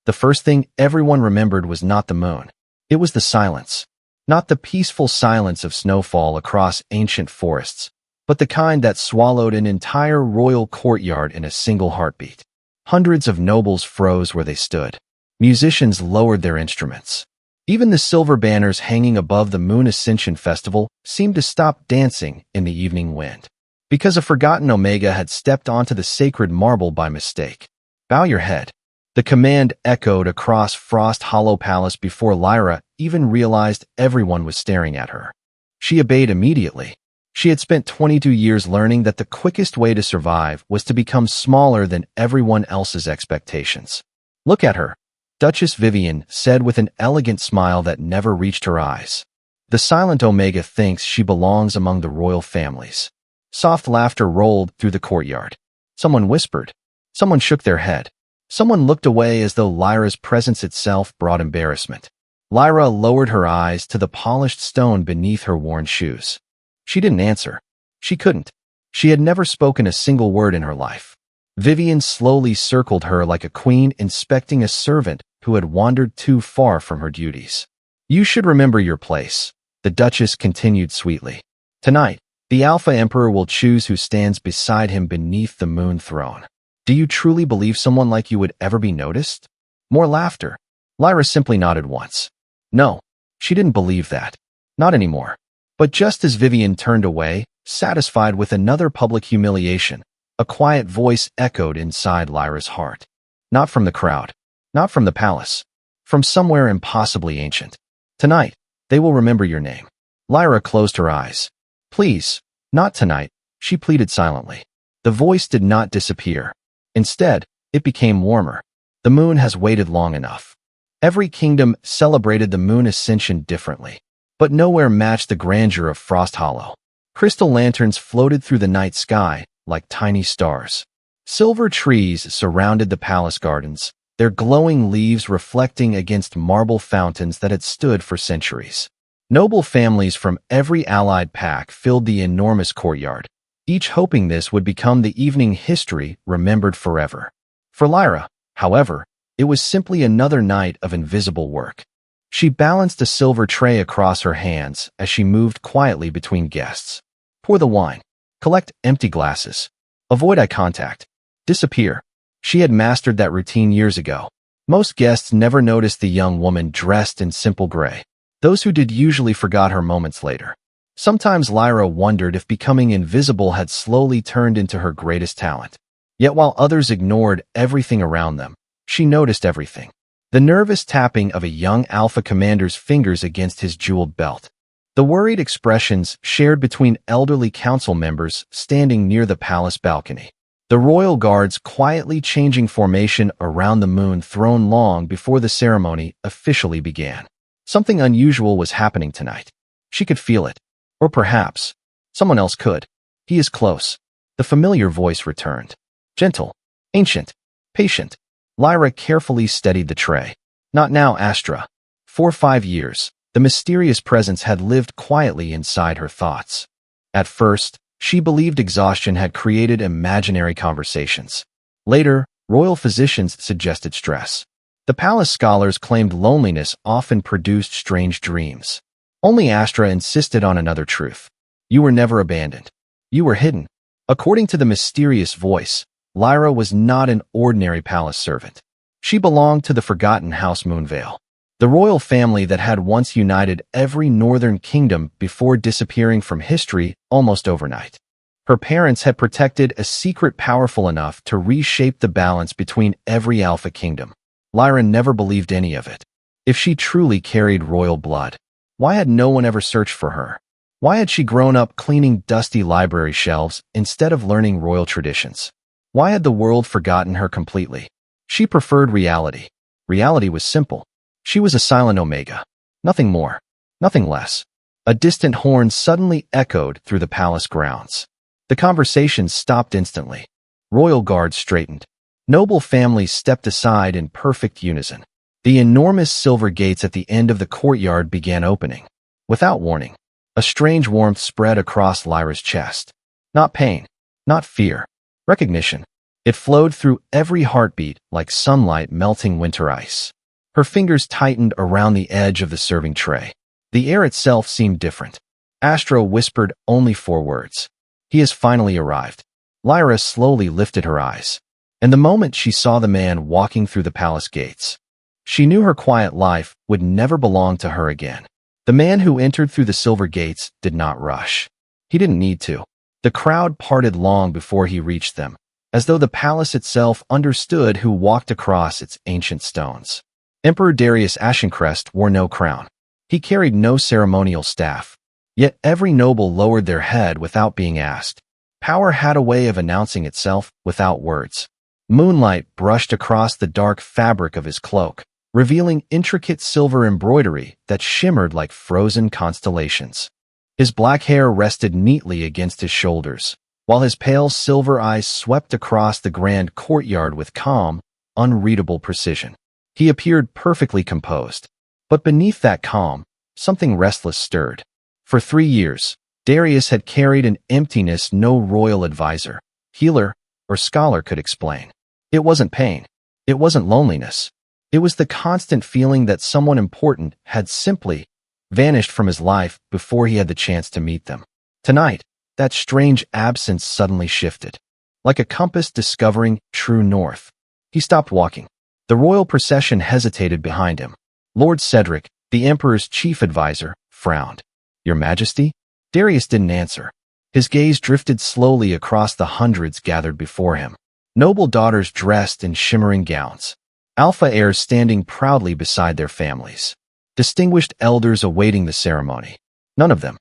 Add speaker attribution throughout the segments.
Speaker 1: The first thing everyone remembered was not the moon. It was the silence. Not the peaceful silence of snowfall across ancient forests, but the kind that swallowed an entire royal courtyard in a single heartbeat. Hundreds of nobles froze where they stood. Musicians lowered their instruments. Even the silver banners hanging above the Moon Ascension Festival seemed to stop dancing in the evening wind. Because a forgotten Omega had stepped onto the sacred marble by mistake. Bow your head. The command echoed across Frost Hollow Palace before Lyra even realized everyone was staring at her. She obeyed immediately. She had spent 22 years learning that the quickest way to survive was to become smaller than everyone else's expectations. Look at her, Duchess Vivian said with an elegant smile that never reached her eyes. The silent Omega thinks she belongs among the royal families. Soft laughter rolled through the courtyard. Someone whispered. Someone shook their head. Someone looked away as though Lyra's presence itself brought embarrassment. Lyra lowered her eyes to the polished stone beneath her worn shoes. She didn't answer. She couldn't. She had never spoken a single word in her life. Vivian slowly circled her like a queen inspecting a servant who had wandered too far from her duties. You should remember your place, the Duchess continued sweetly. Tonight, the Alpha Emperor will choose who stands beside him beneath the moon throne. Do you truly believe someone like you would ever be noticed? More laughter. Lyra simply nodded once. No, she didn't believe that. Not anymore. But just as Vivian turned away, satisfied with another public humiliation, a quiet voice echoed inside Lyra's heart. Not from the crowd. Not from the palace. From somewhere impossibly ancient. Tonight, they will remember your name. Lyra closed her eyes. Please, not tonight, she pleaded silently. The voice did not disappear. Instead, it became warmer. The moon has waited long enough. Every kingdom celebrated the Moon Ascension differently, but nowhere matched the grandeur of Frost Hollow. Crystal lanterns floated through the night sky like tiny stars. Silver trees surrounded the palace gardens, their glowing leaves reflecting against marble fountains that had stood for centuries. Noble families from every allied pack filled the enormous courtyard, each hoping this would become the evening history remembered forever. For Lyra, however, it was simply another night of invisible work. She balanced a silver tray across her hands as she moved quietly between guests. Pour the wine. Collect empty glasses. Avoid eye contact. Disappear. She had mastered that routine years ago. Most guests never noticed the young woman dressed in simple gray. Those who did usually forgot her moments later. Sometimes Lyra wondered if becoming invisible had slowly turned into her greatest talent. Yet while others ignored everything around them, she noticed everything. The nervous tapping of a young Alpha Commander's fingers against his jeweled belt. The worried expressions shared between elderly council members standing near the palace balcony. The royal guards quietly changing formation around the moon throne long before the ceremony officially began. Something unusual was happening tonight. She could feel it. Or perhaps, someone else could. He is close. The familiar voice returned. Gentle, ancient, patient. Lyra carefully steadied the tray. Not now, Astra. For 5 years, the mysterious presence had lived quietly inside her thoughts. At first, she believed exhaustion had created imaginary conversations. Later, royal physicians suggested stress. The palace scholars claimed loneliness often produced strange dreams. Only Astra insisted on another truth. You were never abandoned. You were hidden. According to the mysterious voice, Lyra was not an ordinary palace servant. She belonged to the forgotten House Moonveil, the royal family that had once united every northern kingdom before disappearing from history almost overnight. Her parents had protected a secret powerful enough to reshape the balance between every Alpha kingdom. Lyra never believed any of it. If she truly carried royal blood, why had no one ever searched for her? Why had she grown up cleaning dusty library shelves instead of learning royal traditions? Why had the world forgotten her completely? She preferred reality. Reality was simple. She was a silent Omega. Nothing more. Nothing less. A distant horn suddenly echoed through the palace grounds. The conversation stopped instantly. Royal guards straightened. Noble families stepped aside in perfect unison. The enormous silver gates at the end of the courtyard began opening. Without warning, a strange warmth spread across Lyra's chest. Not pain. Not fear. Recognition. It flowed through every heartbeat like sunlight melting winter ice. Her fingers tightened around the edge of the serving tray. The air itself seemed different. Astro whispered only 4 words. He has finally arrived. Lyra slowly lifted her eyes. And the moment she saw the man walking through the palace gates, she knew her quiet life would never belong to her again. The man who entered through the silver gates did not rush. He didn't need to. The crowd parted long before he reached them, as though the palace itself understood who walked across its ancient stones. Emperor Darius Ashencrest wore no crown. He carried no ceremonial staff. Yet every noble lowered their head without being asked. Power had a way of announcing itself without words. Moonlight brushed across the dark fabric of his cloak, revealing intricate silver embroidery that shimmered like frozen constellations. His black hair rested neatly against his shoulders, while his pale silver eyes swept across the grand courtyard with calm, unreadable precision. He appeared perfectly composed, but beneath that calm, something restless stirred. For 3 years, Darius had carried an emptiness no royal advisor, healer, or scholar could explain. It wasn't pain. It wasn't loneliness. It was the constant feeling that someone important had simply vanished from his life before he had the chance to meet them. Tonight, that strange absence suddenly shifted. Like a compass discovering true north. He stopped walking. The royal procession hesitated behind him. Lord Cedric, the Emperor's chief advisor, frowned. "Your Majesty?" Darius didn't answer. His gaze drifted slowly across the hundreds gathered before him. Noble daughters dressed in shimmering gowns. Alpha heirs standing proudly beside their families. Distinguished elders awaiting the ceremony. None of them.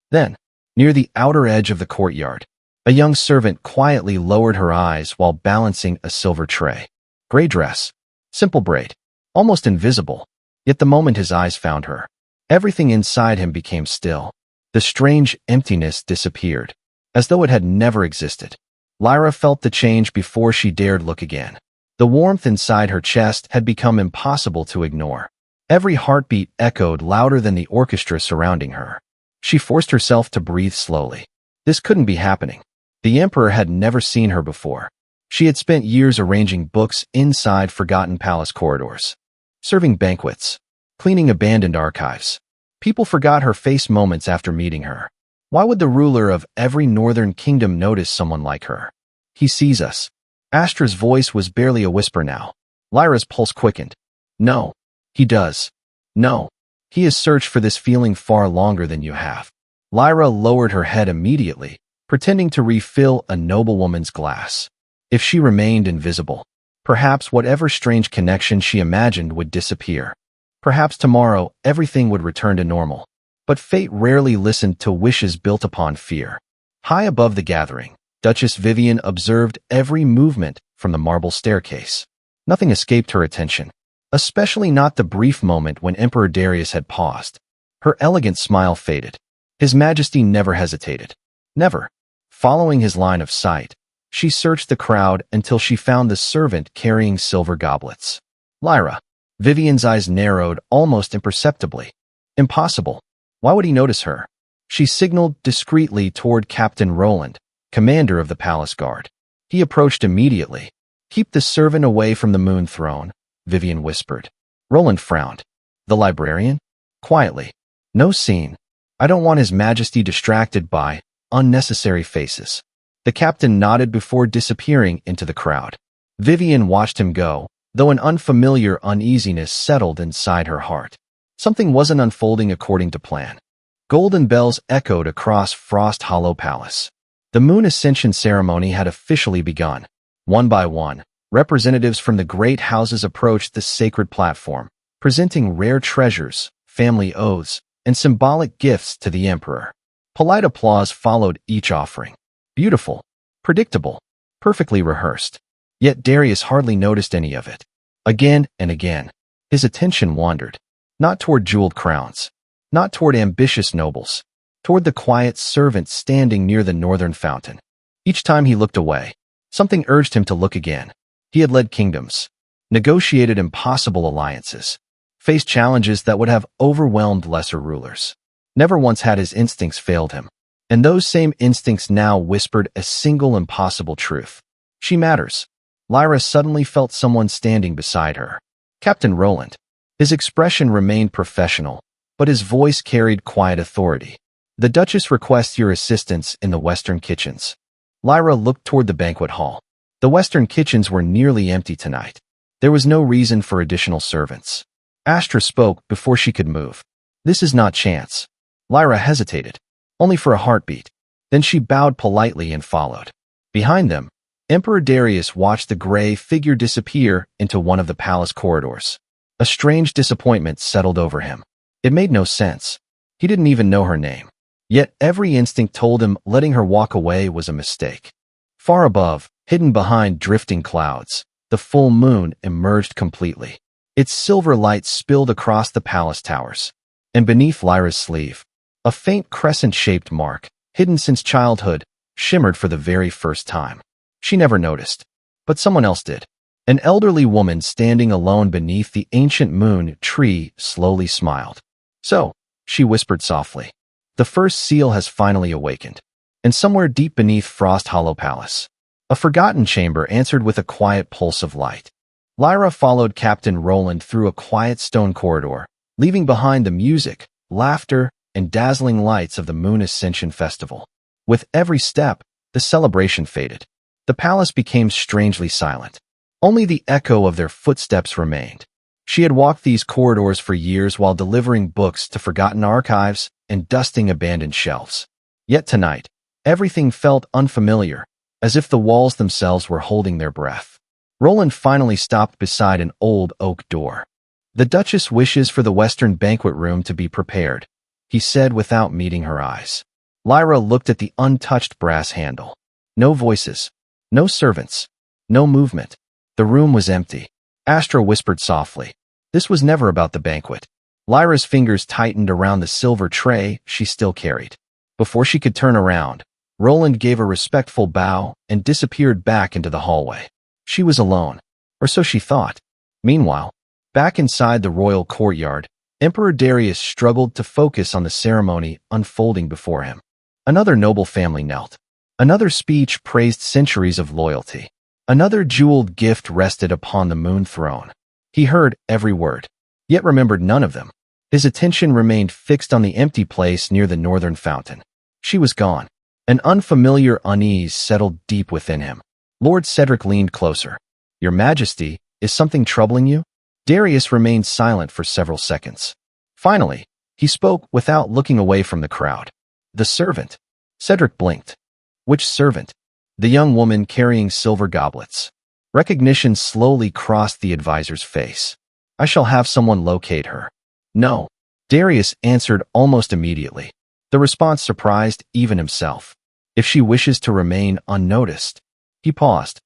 Speaker 1: Then, near the outer edge of the courtyard, a young servant quietly lowered her eyes while balancing a silver tray. Gray dress. Simple braid. Almost invisible. Yet the moment his eyes found her, everything inside him became still. The strange emptiness disappeared, as though it had never existed. Lyra felt the change before she dared look again. The warmth inside her chest had become impossible to ignore. Every heartbeat echoed louder than the orchestra surrounding her. She forced herself to breathe slowly. This couldn't be happening. The Emperor had never seen her before. She had spent years arranging books inside forgotten palace corridors, serving banquets, cleaning abandoned archives. People forgot her face moments after meeting her. Why would the ruler of every northern kingdom notice someone like her? "He sees us." Astra's voice was barely a whisper now. Lyra's pulse quickened. "No. He does. No. He has searched for this feeling far longer than you have." Lyra lowered her head immediately, pretending to refill a noblewoman's glass. If she remained invisible, perhaps whatever strange connection she imagined would disappear. Perhaps tomorrow everything would return to normal. But fate rarely listened to wishes built upon fear. High above the gathering, Duchess Vivian observed every movement from the marble staircase. Nothing escaped her attention, especially not the brief moment when Emperor Darius had paused. Her elegant smile faded. His Majesty never hesitated. Never. Following his line of sight, she searched the crowd until she found the servant carrying silver goblets. Lyra. Vivian's eyes narrowed almost imperceptibly. Impossible. Why would he notice her? She signaled discreetly toward Captain Roland, commander of the palace guard. He approached immediately. "Keep the servant away from the moon throne," Vivian whispered. Roland frowned. "The librarian?" Quietly. "No scene. I don't want His Majesty distracted by unnecessary faces." The captain nodded before disappearing into the crowd. Vivian watched him go, though an unfamiliar uneasiness settled inside her heart. Something wasn't unfolding according to plan. Golden bells echoed across Frost Hollow Palace. The Moon Ascension ceremony had officially begun. One by one, representatives from the great houses approached the sacred platform, presenting rare treasures, family oaths, and symbolic gifts to the Emperor. Polite applause followed each offering. Beautiful, predictable, perfectly rehearsed. Yet Darius hardly noticed any of it. Again and again, his attention wandered. Not toward jeweled crowns, not toward ambitious nobles, toward the quiet servant standing near the northern fountain. Each time he looked away, something urged him to look again. He had led kingdoms, negotiated impossible alliances, faced challenges that would have overwhelmed lesser rulers. Never once had his instincts failed him. And those same instincts now whispered a single impossible truth. She matters. Lyra suddenly felt someone standing beside her. Captain Roland. His expression remained professional, but his voice carried quiet authority. The Duchess requests your assistance in the Western kitchens. Lyra looked toward the banquet hall. The Western kitchens were nearly empty tonight. There was no reason for additional servants. Astra spoke before she could move. This is not chance. Lyra hesitated, only for a heartbeat. Then she bowed politely and followed. Behind them, Emperor Darius watched the gray figure disappear into one of the palace corridors. A strange disappointment settled over him. It made no sense. He didn't even know her name. Yet every instinct told him letting her walk away was a mistake. Far above, hidden behind drifting clouds, the full moon emerged completely. Its silver light spilled across the palace towers. And beneath Lyra's sleeve, a faint crescent-shaped mark, hidden since childhood, shimmered for the very first time. She never noticed, but someone else did. An elderly woman standing alone beneath the ancient moon tree slowly smiled. So, she whispered softly, the first seal has finally awakened. And somewhere deep beneath Frost Hollow Palace, a forgotten chamber answered with a quiet pulse of light. Lyra followed Captain Roland through a quiet stone corridor, leaving behind the music, laughter, and dazzling lights of the Moon Ascension Festival. With every step, the celebration faded. The palace became strangely silent. Only the echo of their footsteps remained. She had walked these corridors for years while delivering books to forgotten archives and dusting abandoned shelves. Yet tonight, everything felt unfamiliar, as if the walls themselves were holding their breath. Roland finally stopped beside an old oak door. The Duchess wishes for the Western banquet room to be prepared, he said without meeting her eyes. Lyra looked at the untouched brass handle. No voices, no servants, no movement. The room was empty. Astra whispered softly. This was never about the banquet. Lyra's fingers tightened around the silver tray she still carried. Before she could turn around, Roland gave a respectful bow and disappeared back into the hallway. She was alone, or so she thought. Meanwhile, back inside the royal courtyard, Emperor Darius struggled to focus on the ceremony unfolding before him. Another noble family knelt. Another speech praised centuries of loyalty. Another jeweled gift rested upon the moon throne. He heard every word, yet remembered none of them. His attention remained fixed on the empty place near the northern fountain. She was gone. An unfamiliar unease settled deep within him. Lord Cedric leaned closer. Your Majesty, is something troubling you? Darius remained silent for several seconds. Finally, he spoke without looking away from the crowd. The servant. Cedric blinked. Which servant? The young woman carrying silver goblets. Recognition slowly crossed the advisor's face. I shall have someone locate her. No. Darius answered almost immediately. The response surprised even himself. If she wishes to remain unnoticed. He paused.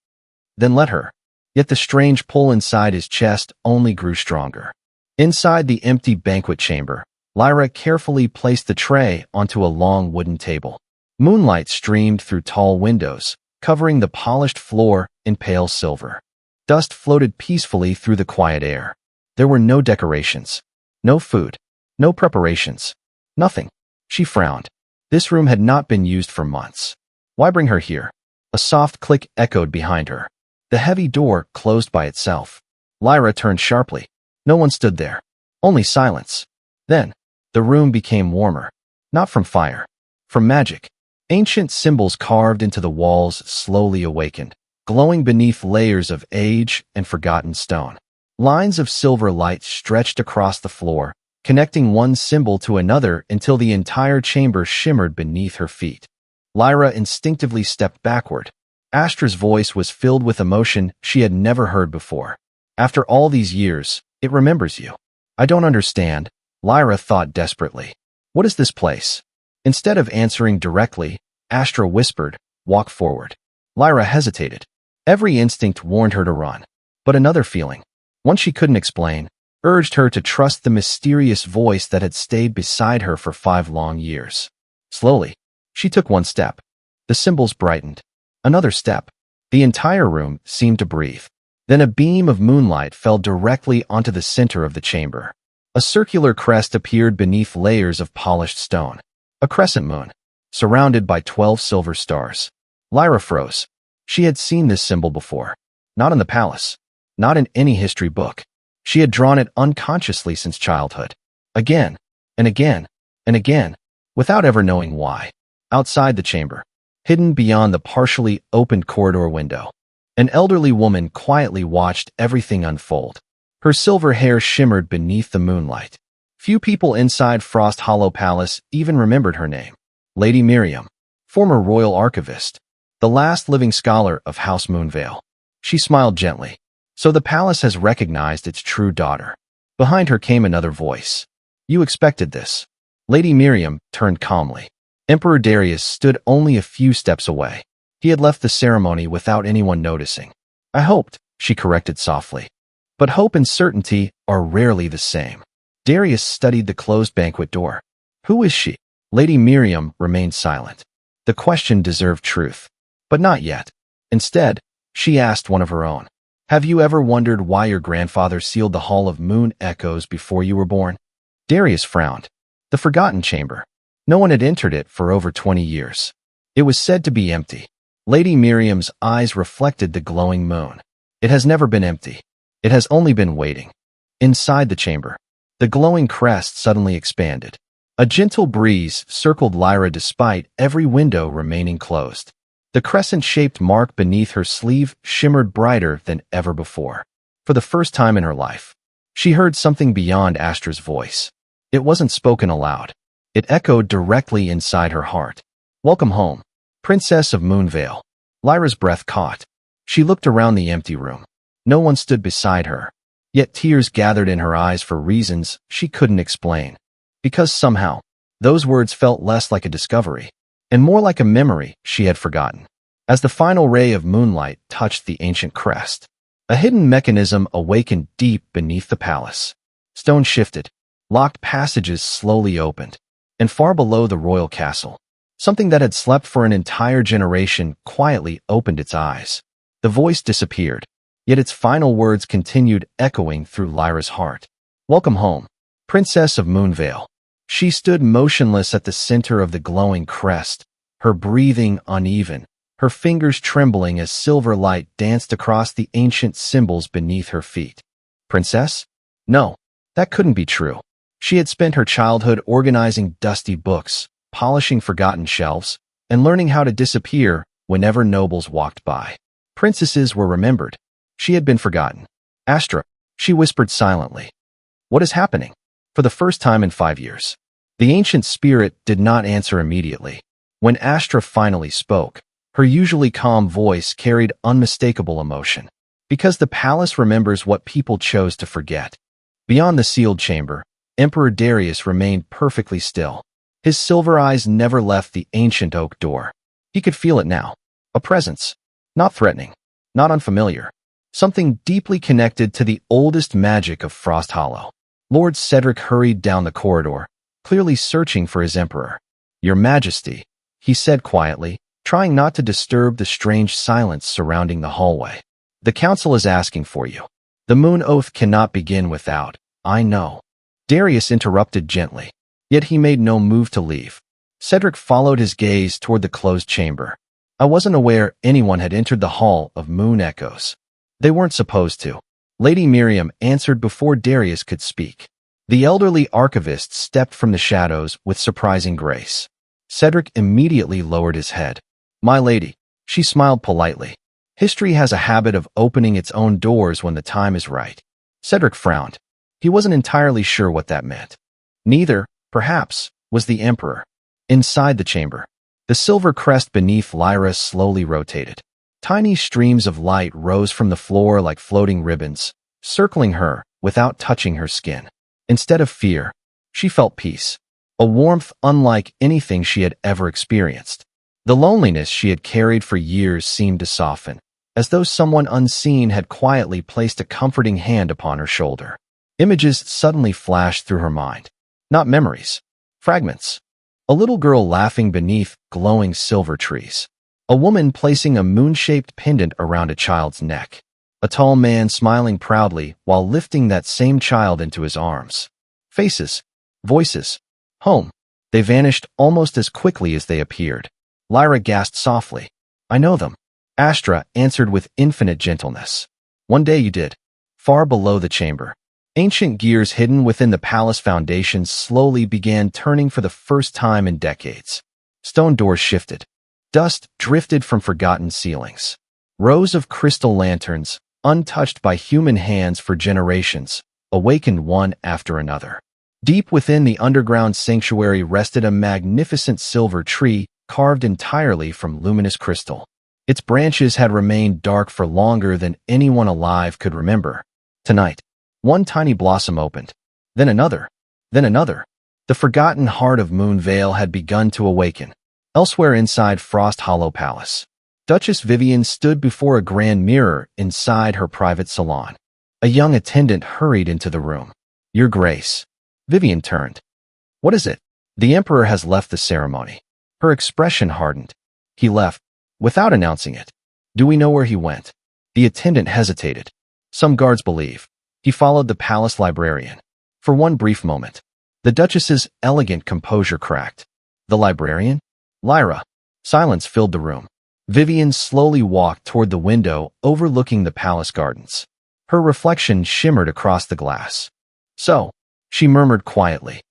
Speaker 1: Then let her. Yet the strange pull inside his chest only grew stronger. Inside the empty banquet chamber, Lyra carefully placed the tray onto a long wooden table. Moonlight streamed through tall windows, covering the polished floor in pale silver. Dust floated peacefully through the quiet air. There were no decorations, no food, no preparations, nothing. She frowned. This room had not been used for months. Why bring her here? A soft click echoed behind her. The heavy door closed by itself. Lyra turned sharply. No one stood there. Only silence. Then, the room became warmer. Not from fire. From magic. Ancient symbols carved into the walls slowly awakened, glowing beneath layers of age and forgotten stone. Lines of silver light stretched across the floor, connecting one symbol to another until the entire chamber shimmered beneath her feet. Lyra instinctively stepped backward. Astra's voice was filled with emotion she had never heard before. After all these years, it remembers you. I don't understand, Lyra thought desperately. What is this place? Instead of answering directly, Astra whispered, walk forward. Lyra hesitated. Every instinct warned her to run. But another feeling, one she couldn't explain, urged her to trust the mysterious voice that had stayed beside her for 5 long years. Slowly, she took one step. The symbols brightened. Another step. The entire room seemed to breathe. Then a beam of moonlight fell directly onto the center of the chamber. A circular crest appeared beneath layers of polished stone. A crescent moon, surrounded by 12 silver stars. Lyra froze. She had seen this symbol before. Not in the palace. Not in any history book. She had drawn it unconsciously since childhood. Again, and again, and again, without ever knowing why. Outside the chamber, hidden beyond the partially opened corridor window, an elderly woman quietly watched everything unfold. Her silver hair shimmered beneath the moonlight. Few people inside Frost Hollow Palace even remembered her name. Lady Miriam, former royal archivist, the last living scholar of House Moonveil. She smiled gently. So the palace has recognized its true daughter. Behind her came another voice. You expected this. Lady Miriam turned calmly. Emperor Darius stood only a few steps away. He had left the ceremony without anyone noticing. I hoped, she corrected softly. But hope and certainty are rarely the same. Darius studied the closed banquet door. Who is she? Lady Miriam remained silent. The question deserved truth. But not yet. Instead, she asked one of her own. Have you ever wondered why your grandfather sealed the Hall of Moon Echoes before you were born? Darius frowned. The Forgotten Chamber. No one had entered it for over 20 years. It was said to be empty. Lady Miriam's eyes reflected the glowing moon. It has never been empty. It has only been waiting. Inside the chamber, the glowing crest suddenly expanded. A gentle breeze circled Lyra despite every window remaining closed. The crescent-shaped mark beneath her sleeve shimmered brighter than ever before. For the first time in her life, she heard something beyond Astra's voice. It wasn't spoken aloud. It echoed directly inside her heart. Welcome home, Princess of Moonveil. Lyra's breath caught. She looked around the empty room. No one stood beside her. Yet tears gathered in her eyes for reasons she couldn't explain. Because somehow, those words felt less like a discovery and more like a memory she had forgotten. As the final ray of moonlight touched the ancient crest, a hidden mechanism awakened deep beneath the palace. Stone shifted, locked passages slowly opened, and far below the royal castle, something that had slept for an entire generation quietly opened its eyes. The voice disappeared, yet its final words continued echoing through Lyra's heart. Welcome home, Princess of Moonveil. She stood motionless at the center of the glowing crest, her breathing uneven, her fingers trembling as silver light danced across the ancient symbols beneath her feet. Princess? No, that couldn't be true. She had spent her childhood organizing dusty books, polishing forgotten shelves, and learning how to disappear whenever nobles walked by. Princesses were remembered. She had been forgotten. Astra, she whispered silently. What is happening? For the first time in 5 years. The ancient spirit did not answer immediately. When Astra finally spoke, her usually calm voice carried unmistakable emotion. Because the palace remembers what people chose to forget. Beyond the sealed chamber, Emperor Darius remained perfectly still. His silver eyes never left the ancient oak door. He could feel it now. A presence. Not threatening. Not unfamiliar. Something deeply connected to the oldest magic of Frost Hollow. Lord Cedric hurried down the corridor, clearly searching for his emperor. Your Majesty, he said quietly, trying not to disturb the strange silence surrounding the hallway. The council is asking for you. The moon oath cannot begin without, I know. Darius interrupted gently, yet he made no move to leave. Cedric followed his gaze toward the closed chamber. I wasn't aware anyone had entered the Hall of Moon Echoes. They weren't supposed to. Lady Miriam answered before Darius could speak. The elderly archivist stepped from the shadows with surprising grace. Cedric immediately lowered his head. My lady, she smiled politely. History has a habit of opening its own doors when the time is right. Cedric frowned. He wasn't entirely sure what that meant. Neither, perhaps, was the Emperor. Inside the chamber, the silver crest beneath Lyra slowly rotated. Tiny streams of light rose from the floor like floating ribbons, circling her without touching her skin. Instead of fear, she felt peace, a warmth unlike anything she had ever experienced. The loneliness she had carried for years seemed to soften, as though someone unseen had quietly placed a comforting hand upon her shoulder. Images suddenly flashed through her mind. Not memories. Fragments. A little girl laughing beneath glowing silver trees. A woman placing a moon-shaped pendant around a child's neck. A tall man smiling proudly while lifting that same child into his arms. Faces. Voices. Home. They vanished almost as quickly as they appeared. Lyra gasped softly. I know them. Astra answered with infinite gentleness. One day you did. Far below the chamber. Ancient gears hidden within the palace foundations slowly began turning for the first time in decades. Stone doors shifted. Dust drifted from forgotten ceilings. Rows of crystal lanterns, untouched by human hands for generations, awakened one after another. Deep within the underground sanctuary rested a magnificent silver tree carved entirely from luminous crystal. Its branches had remained dark for longer than anyone alive could remember. Tonight, one tiny blossom opened, then another, then another. The forgotten heart of Moonveil had begun to awaken. Elsewhere inside Frost Hollow Palace, Duchess Vivian stood before a grand mirror inside her private salon. A young attendant hurried into the room. Your Grace. Vivian turned. What is it? The Emperor has left the ceremony. Her expression hardened. He left, without announcing it. Do we know where he went? The attendant hesitated. Some guards believe. He followed the palace librarian. For one brief moment, the Duchess's elegant composure cracked. The librarian? Lyra. Silence filled the room. Vivian slowly walked toward the window overlooking the palace gardens. Her reflection shimmered across the glass. So, she murmured quietly.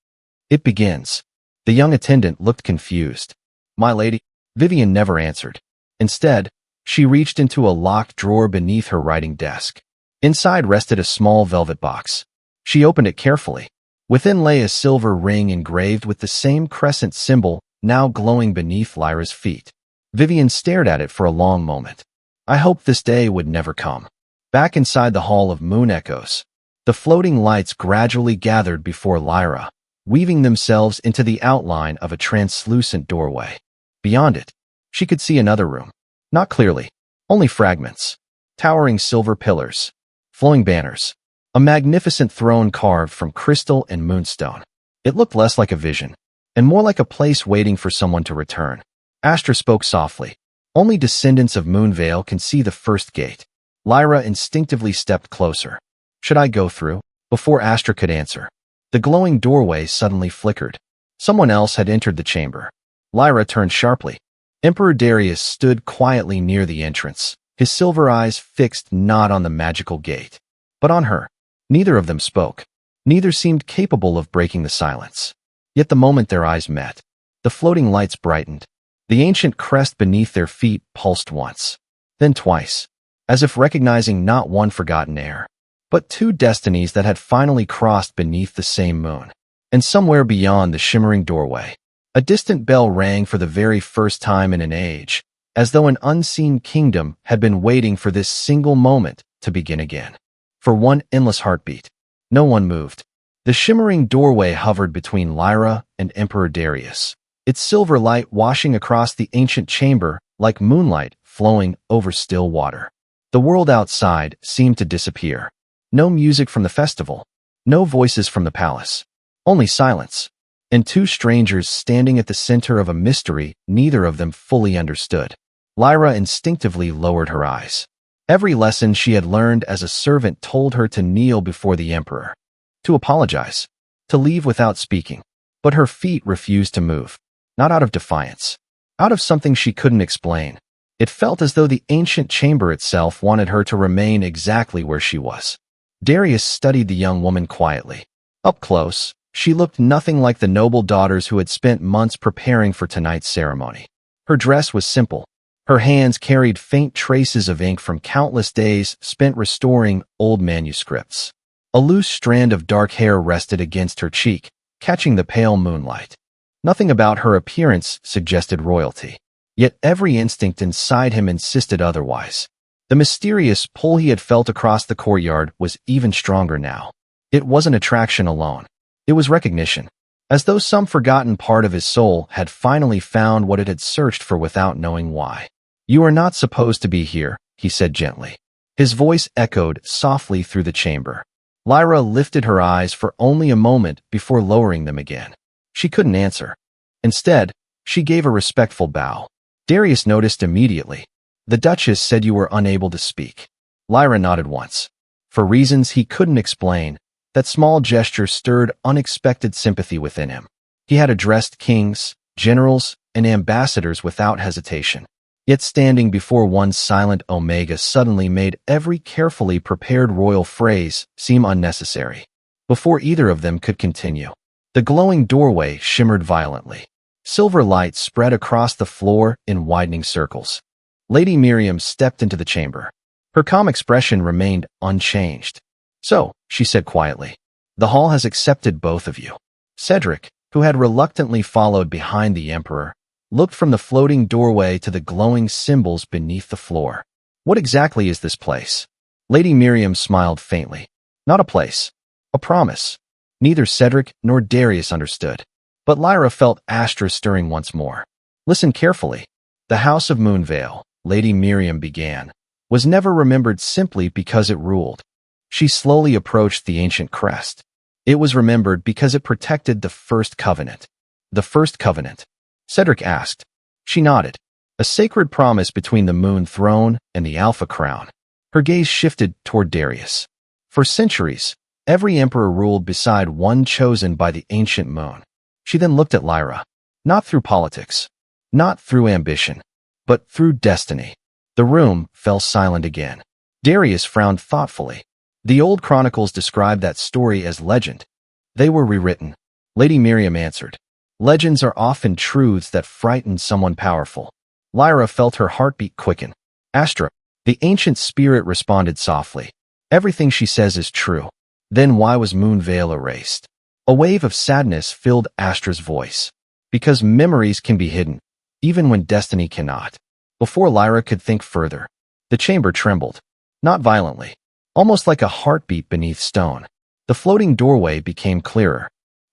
Speaker 1: It begins. The young attendant looked confused. My lady? Vivian never answered. Instead, she reached into a locked drawer beneath her writing desk. Inside rested a small velvet box. She opened it carefully. Within lay a silver ring engraved with the same crescent symbol now glowing beneath Lyra's feet. Vivian stared at it for a long moment. I hoped this day would never come. Back inside the Hall of Moon Echoes, the floating lights gradually gathered before Lyra, weaving themselves into the outline of a translucent doorway. Beyond it, she could see another room. Not clearly, only fragments. Towering silver pillars, flowing banners, a magnificent throne carved from crystal and moonstone. It looked less like a vision, and more like a place waiting for someone to return. Astra spoke softly. Only descendants of Moonveil can see the first gate. Lyra instinctively stepped closer. Should I go through? Before Astra could answer, the glowing doorway suddenly flickered. Someone else had entered the chamber. Lyra turned sharply. Emperor Darius stood quietly near the entrance, his silver eyes fixed not on the magical gate, but on her. Neither of them spoke. Neither seemed capable of breaking the silence. Yet the moment their eyes met, the floating lights brightened. The ancient crest beneath their feet pulsed once, then twice, as if recognizing not one forgotten heir, but two destinies that had finally crossed beneath the same moon. And somewhere beyond the shimmering doorway, a distant bell rang for the very first time in an age, as though an unseen kingdom had been waiting for this single moment to begin again. For one endless heartbeat, no one moved. The shimmering doorway hovered between Lyra and Emperor Darius, its silver light washing across the ancient chamber like moonlight flowing over still water. The world outside seemed to disappear. No music from the festival, no voices from the palace, only silence, and two strangers standing at the center of a mystery neither of them fully understood. Lyra instinctively lowered her eyes. Every lesson she had learned as a servant told her to kneel before the Emperor, to apologize, to leave without speaking. But her feet refused to move, not out of defiance, out of something she couldn't explain. It felt as though the ancient chamber itself wanted her to remain exactly where she was. Darius studied the young woman quietly. Up close, she looked nothing like the noble daughters who had spent months preparing for tonight's ceremony. Her dress was simple. Her hands carried faint traces of ink from countless days spent restoring old manuscripts. A loose strand of dark hair rested against her cheek, catching the pale moonlight. Nothing about her appearance suggested royalty, yet every instinct inside him insisted otherwise. The mysterious pull he had felt across the courtyard was even stronger now. It wasn't attraction alone. It was recognition, as though some forgotten part of his soul had finally found what it had searched for without knowing why. You are not supposed to be here, he said gently. His voice echoed softly through the chamber. Lyra lifted her eyes for only a moment before lowering them again. She couldn't answer. Instead, she gave a respectful bow. Darius noticed immediately. The Duchess said you were unable to speak. Lyra nodded once. For reasons he couldn't explain, that small gesture stirred unexpected sympathy within him. He had addressed kings, generals, and ambassadors without hesitation. Yet standing before one silent Omega suddenly made every carefully prepared royal phrase seem unnecessary. Before either of them could continue, the glowing doorway shimmered violently. Silver light spread across the floor in widening circles. Lady Miriam stepped into the chamber. Her calm expression remained unchanged. "So," she said quietly, "the hall has accepted both of you." Cedric, who had reluctantly followed behind the Emperor, looked from the floating doorway to the glowing symbols beneath the floor. "What exactly is this place?" Lady Miriam smiled faintly. "Not a place. A promise." Neither Cedric nor Darius understood. But Lyra felt Astra stirring once more. "Listen carefully. The House of Moonveil," Lady Miriam began, "was never remembered simply because it ruled." She slowly approached the ancient crest. "It was remembered because it protected the First Covenant." "The First Covenant?" Cedric asked. She nodded. "A sacred promise between the Moon Throne and the Alpha Crown." Her gaze shifted toward Darius. "For centuries, every emperor ruled beside one chosen by the ancient moon." She then looked at Lyra. "Not through politics, not through ambition, but through destiny." The room fell silent again. Darius frowned thoughtfully. "The old chronicles describe that story as legend. They were rewritten." Lady Miriam answered. "Legends are often truths that frighten someone powerful." Lyra felt her heartbeat quicken. "Astra," the ancient spirit responded softly. "Everything she says is true. Then why was Moonveil erased?" A wave of sadness filled Astra's voice. "Because memories can be hidden, even when destiny cannot." Before Lyra could think further, the chamber trembled. Not violently, almost like a heartbeat beneath stone. The floating doorway became clearer.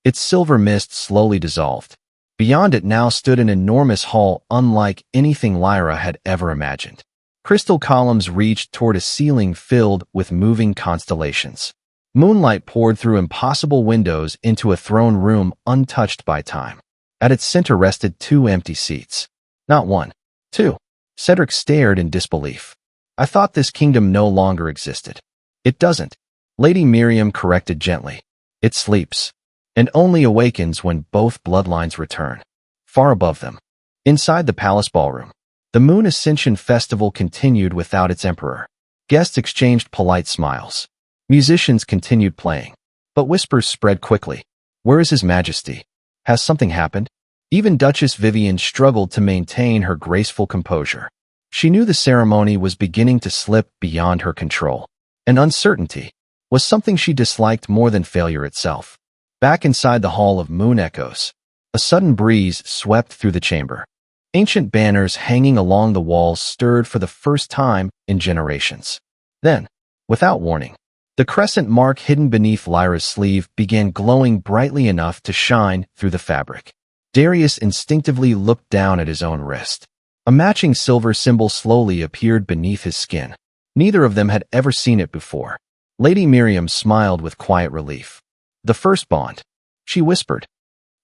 Speaker 1: Its silver mist slowly dissolved. Beyond it now stood an enormous hall unlike anything Lyra had ever imagined. Crystal columns reached toward a ceiling filled with moving constellations. Moonlight poured through impossible windows into a throne room untouched by time. At its center rested two empty seats. Not one, two. Cedric stared in disbelief. "I thought this kingdom no longer existed." "It doesn't," Lady Miriam corrected gently. "It sleeps, and only awakens when both bloodlines return." Far above them, inside the palace ballroom, the Moon Ascension Festival continued without its emperor. Guests exchanged polite smiles. Musicians continued playing, but whispers spread quickly. "Where is His Majesty? Has something happened?" Even Duchess Vivian struggled to maintain her graceful composure. She knew the ceremony was beginning to slip beyond her control, and uncertainty was something she disliked more than failure itself. Back inside the Hall of Moon Echoes, a sudden breeze swept through the chamber. Ancient banners hanging along the walls stirred for the first time in generations. Then, without warning, the crescent mark hidden beneath Lyra's sleeve began glowing brightly enough to shine through the fabric. Darius instinctively looked down at his own wrist. A matching silver symbol slowly appeared beneath his skin. Neither of them had ever seen it before. Lady Miriam smiled with quiet relief. "The first bond," she whispered.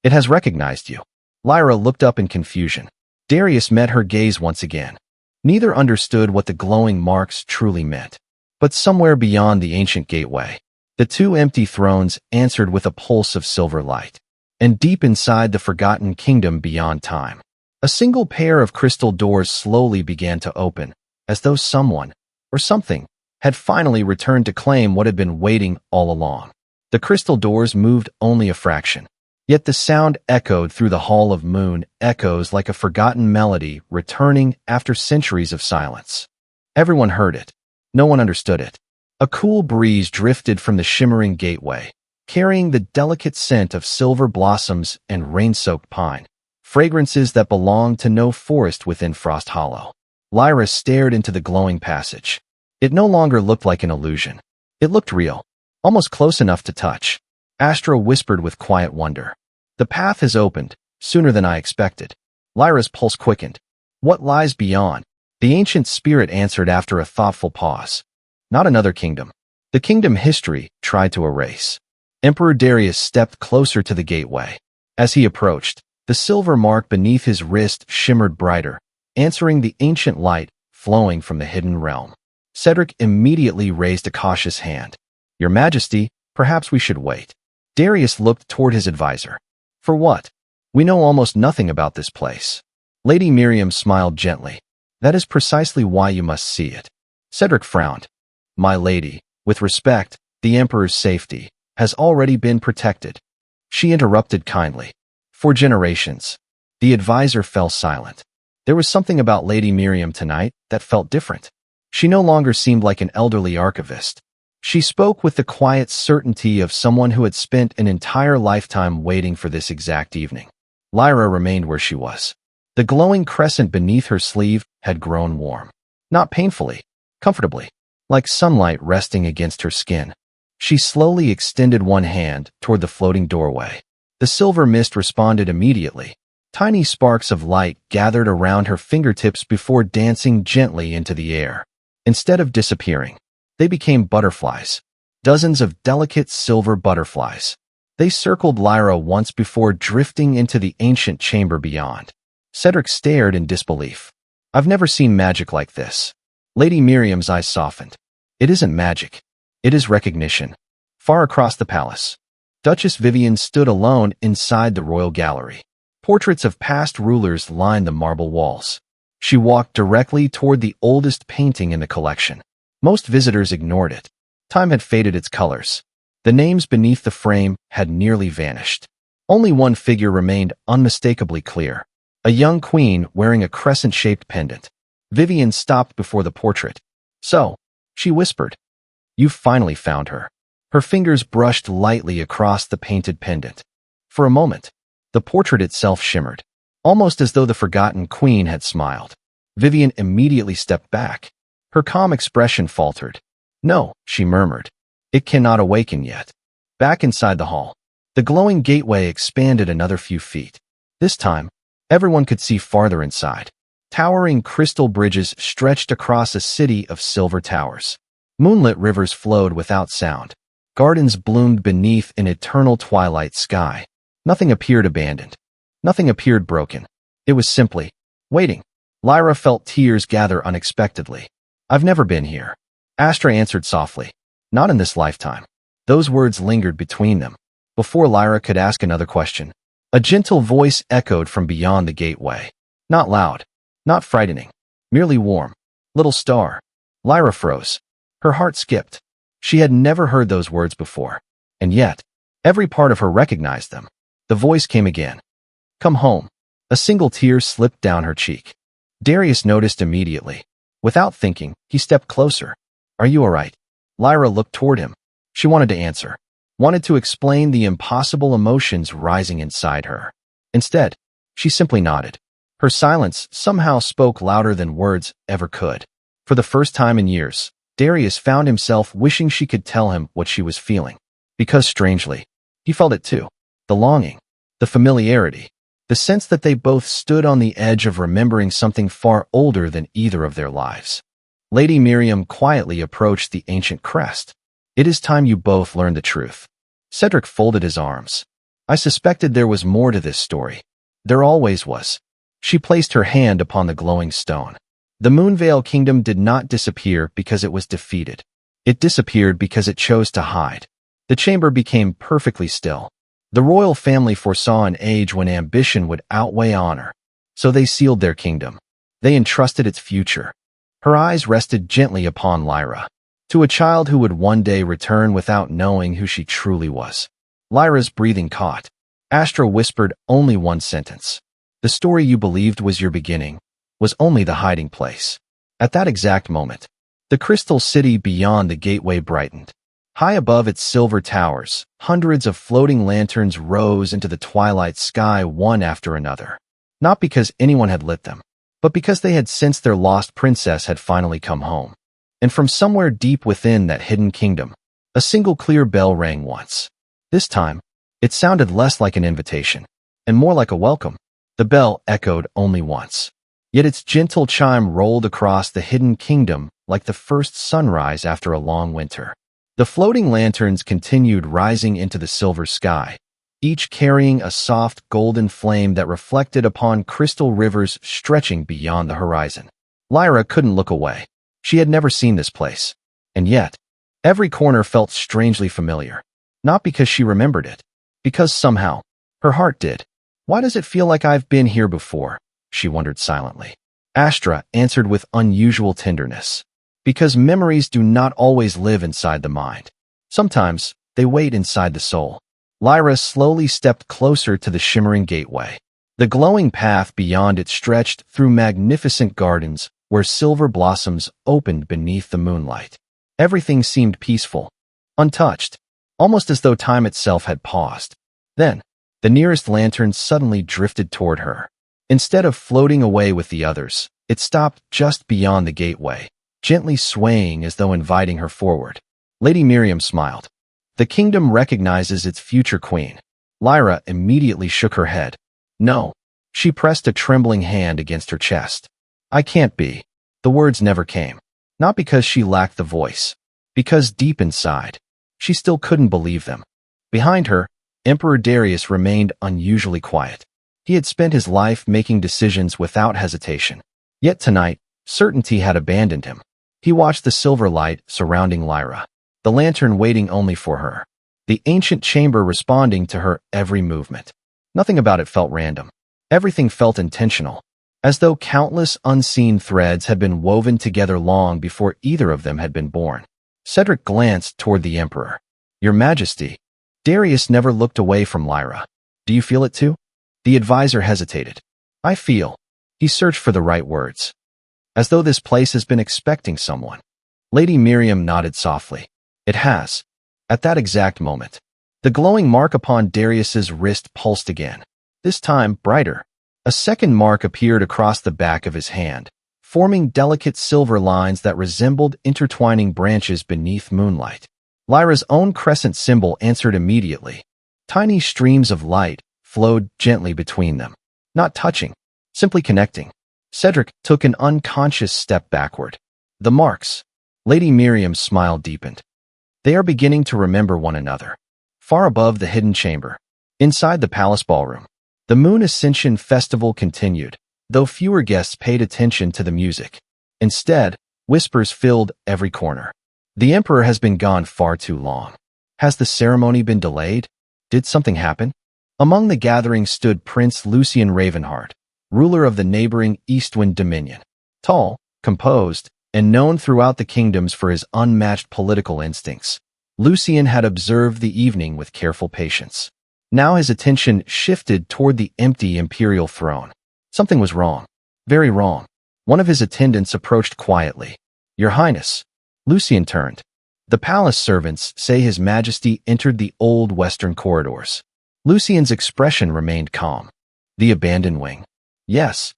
Speaker 1: "It has recognized you." Lyra looked up in confusion. Darius met her gaze once again. Neither understood what the glowing marks truly meant. But somewhere beyond the ancient gateway, the two empty thrones answered with a pulse of silver light. And deep inside the forgotten kingdom beyond time, a single pair of crystal doors slowly began to open, as though someone, or something, had finally returned to claim what had been waiting all along. The crystal doors moved only a fraction, yet the sound echoed through the Hall of Moon Echoes like a forgotten melody returning after centuries of silence. Everyone heard it. No one understood it. A cool breeze drifted from the shimmering gateway, carrying the delicate scent of silver blossoms and rain-soaked pine, fragrances that belonged to no forest within Frost Hollow. Lyra stared into the glowing passage. It no longer looked like an illusion. It looked real, almost close enough to touch. Astra whispered with quiet wonder. "The path has opened, sooner than I expected." Lyra's pulse quickened. "What lies beyond?" The ancient spirit answered after a thoughtful pause. "Not another kingdom. The kingdom history tried to erase." Emperor Darius stepped closer to the gateway. As he approached, the silver mark beneath his wrist shimmered brighter, answering the ancient light flowing from the hidden realm. Cedric immediately raised a cautious hand. "Your Majesty, perhaps we should wait." Darius looked toward his advisor. "For what? We know almost nothing about this place." Lady Miriam smiled gently. That is precisely why you must see it. Cedric frowned. My lady, with respect, the Emperor's safety has already been protected. She interrupted kindly. For generations. The advisor fell silent. There was something about Lady Miriam tonight that felt different. She no longer seemed like an elderly archivist. She spoke with the quiet certainty of someone who had spent an entire lifetime waiting for this exact evening. Lyra remained where she was. The glowing crescent beneath her sleeve had grown warm. Not painfully, comfortably, like sunlight resting against her skin. She slowly extended one hand toward the floating doorway. The silver mist responded immediately. Tiny sparks of light gathered around her fingertips before dancing gently into the air. Instead of disappearing, they became butterflies. Dozens of delicate silver butterflies. They circled Lyra once before drifting into the ancient chamber beyond. Cedric stared in disbelief. I've never seen magic like this. Lady Miriam's eyes softened. It isn't magic. It is recognition. Far across the palace, Duchess Vivian stood alone inside the royal gallery. Portraits of past rulers lined the marble walls. She walked directly toward the oldest painting in the collection. Most visitors ignored it. Time had faded its colors. The names beneath the frame had nearly vanished. Only one figure remained unmistakably clear. A young queen wearing a crescent-shaped pendant. Vivian stopped before the portrait. So, she whispered, "You've finally found her." Her fingers brushed lightly across the painted pendant. For a moment, the portrait itself shimmered, almost as though the forgotten queen had smiled. Vivian immediately stepped back. Her calm expression faltered. "No," she murmured. "It cannot awaken yet." Back inside the hall, the glowing gateway expanded another few feet. This time, everyone could see farther inside. Towering crystal bridges stretched across a city of silver towers. Moonlit rivers flowed without sound. Gardens bloomed beneath an eternal twilight sky. Nothing appeared abandoned. Nothing appeared broken. It was simply waiting. Lyra felt tears gather unexpectedly. "I've never been here," Astra answered softly. "Not in this lifetime." Those words lingered between them. Before Lyra could ask another question, a gentle voice echoed from beyond the gateway. Not loud, not frightening, merely warm. "Little star." Lyra froze. Her heart skipped. She had never heard those words before, and yet, every part of her recognized them. The voice came again. "Come home." A single tear slipped down her cheek. Darius noticed immediately. Without thinking, he stepped closer. "Are you all right?" Lyra looked toward him. She wanted to answer, wanted to explain the impossible emotions rising inside her. Instead, she simply nodded. Her silence somehow spoke louder than words ever could. For the first time in years, Darius found himself wishing she could tell him what she was feeling. Because strangely, he felt it too. The longing, the familiarity, the sense that they both stood on the edge of remembering something far older than either of their lives. Lady Miriam quietly approached the ancient crest. "It is time you both learned the truth." Cedric folded his arms. "I suspected there was more to this story. There always was." She placed her hand upon the glowing stone. The Moonveil kingdom did not disappear because it was defeated. It disappeared because it chose to hide. The chamber became perfectly still. The royal family foresaw an age when ambition would outweigh honor. So they sealed their kingdom. They entrusted its future. Her eyes rested gently upon Lyra. To a child who would one day return without knowing who she truly was. Lyra's breathing caught. Astra whispered only one sentence. "The story you believed was your beginning was only the hiding place." At that exact moment, the crystal city beyond the gateway brightened. High above its silver towers, hundreds of floating lanterns rose into the twilight sky one after another. Not because anyone had lit them, but because they had sensed their lost princess had finally come home. And from somewhere deep within that hidden kingdom, a single clear bell rang once. This time, it sounded less like an invitation, and more like a welcome. The bell echoed only once. Yet its gentle chime rolled across the hidden kingdom like the first sunrise after a long winter. The floating lanterns continued rising into the silver sky, each carrying a soft golden flame that reflected upon crystal rivers stretching beyond the horizon. Lyra couldn't look away. She had never seen this place. And yet, every corner felt strangely familiar. Not because she remembered it, because somehow, her heart did. "Why does it feel like I've been here before?" she wondered silently. Astra answered with unusual tenderness. Because memories do not always live inside the mind. Sometimes, they wait inside the soul. Lyra slowly stepped closer to the shimmering gateway. The glowing path beyond it stretched through magnificent gardens where silver blossoms opened beneath the moonlight. Everything seemed peaceful, untouched, almost as though time itself had paused. Then, the nearest lantern suddenly drifted toward her. Instead of floating away with the others, it stopped just beyond the gateway, gently swaying as though inviting her forward. Lady Miriam smiled. The kingdom recognizes its future queen. Lyra immediately shook her head. No. She pressed a trembling hand against her chest. I can't be. The words never came. Not because she lacked the voice. Because deep inside, she still couldn't believe them. Behind her, Emperor Darius remained unusually quiet. He had spent his life making decisions without hesitation. Yet tonight, certainty had abandoned him. He watched the silver light surrounding Lyra, the lantern waiting only for her, the ancient chamber responding to her every movement. Nothing about it felt random. Everything felt intentional, as though countless unseen threads had been woven together long before either of them had been born. Cedric glanced toward the Emperor. Your Majesty. Darius never looked away from Lyra. Do you feel it too? The advisor hesitated. I feel. He searched for the right words. As though this place has been expecting someone. Lady Miriam nodded softly. It has. At that exact moment, the glowing mark upon Darius's wrist pulsed again. This time, brighter. A second mark appeared across the back of his hand, forming delicate silver lines that resembled intertwining branches beneath moonlight. Lyra's own crescent symbol answered immediately. Tiny streams of light flowed gently between them, not touching, simply connecting. Cedric took an unconscious step backward. The marks. Lady Miriam's smile deepened. They are beginning to remember one another. Far above the hidden chamber, inside the palace ballroom, the Moon Ascension Festival continued, though fewer guests paid attention to the music. Instead, whispers filled every corner. The Emperor has been gone far too long. Has the ceremony been delayed? Did something happen? Among the gathering stood Prince Lucian Ravenheart, ruler of the neighboring Eastwind Dominion. Tall, composed, and known throughout the kingdoms for his unmatched political instincts, Lucian had observed the evening with careful patience. Now his attention shifted toward the empty imperial throne. Something was wrong. Very wrong. One of his attendants approached quietly. Your Highness. Lucian turned. The palace servants say His Majesty entered the old western corridors. Lucian's expression remained calm. The abandoned wing. Yes.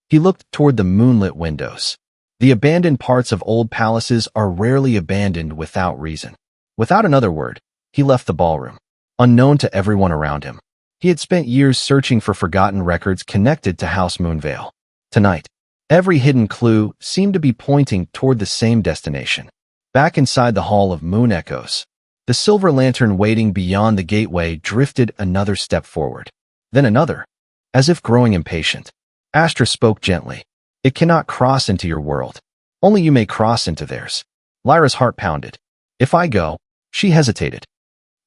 Speaker 1: He looked toward the moonlit windows. The abandoned parts of old palaces are rarely abandoned without reason. Without another word, he left the ballroom. Unknown to everyone around him, he had spent years searching for forgotten records connected to House Moonveil. Tonight, every hidden clue seemed to be pointing toward the same destination. Back inside the Hall of Moon Echoes, the silver lantern waiting beyond the gateway drifted another step forward. Then another. As if growing impatient, Astra spoke gently. It cannot cross into your world. Only you may cross into theirs. Lyra's heart pounded. If I go, she hesitated.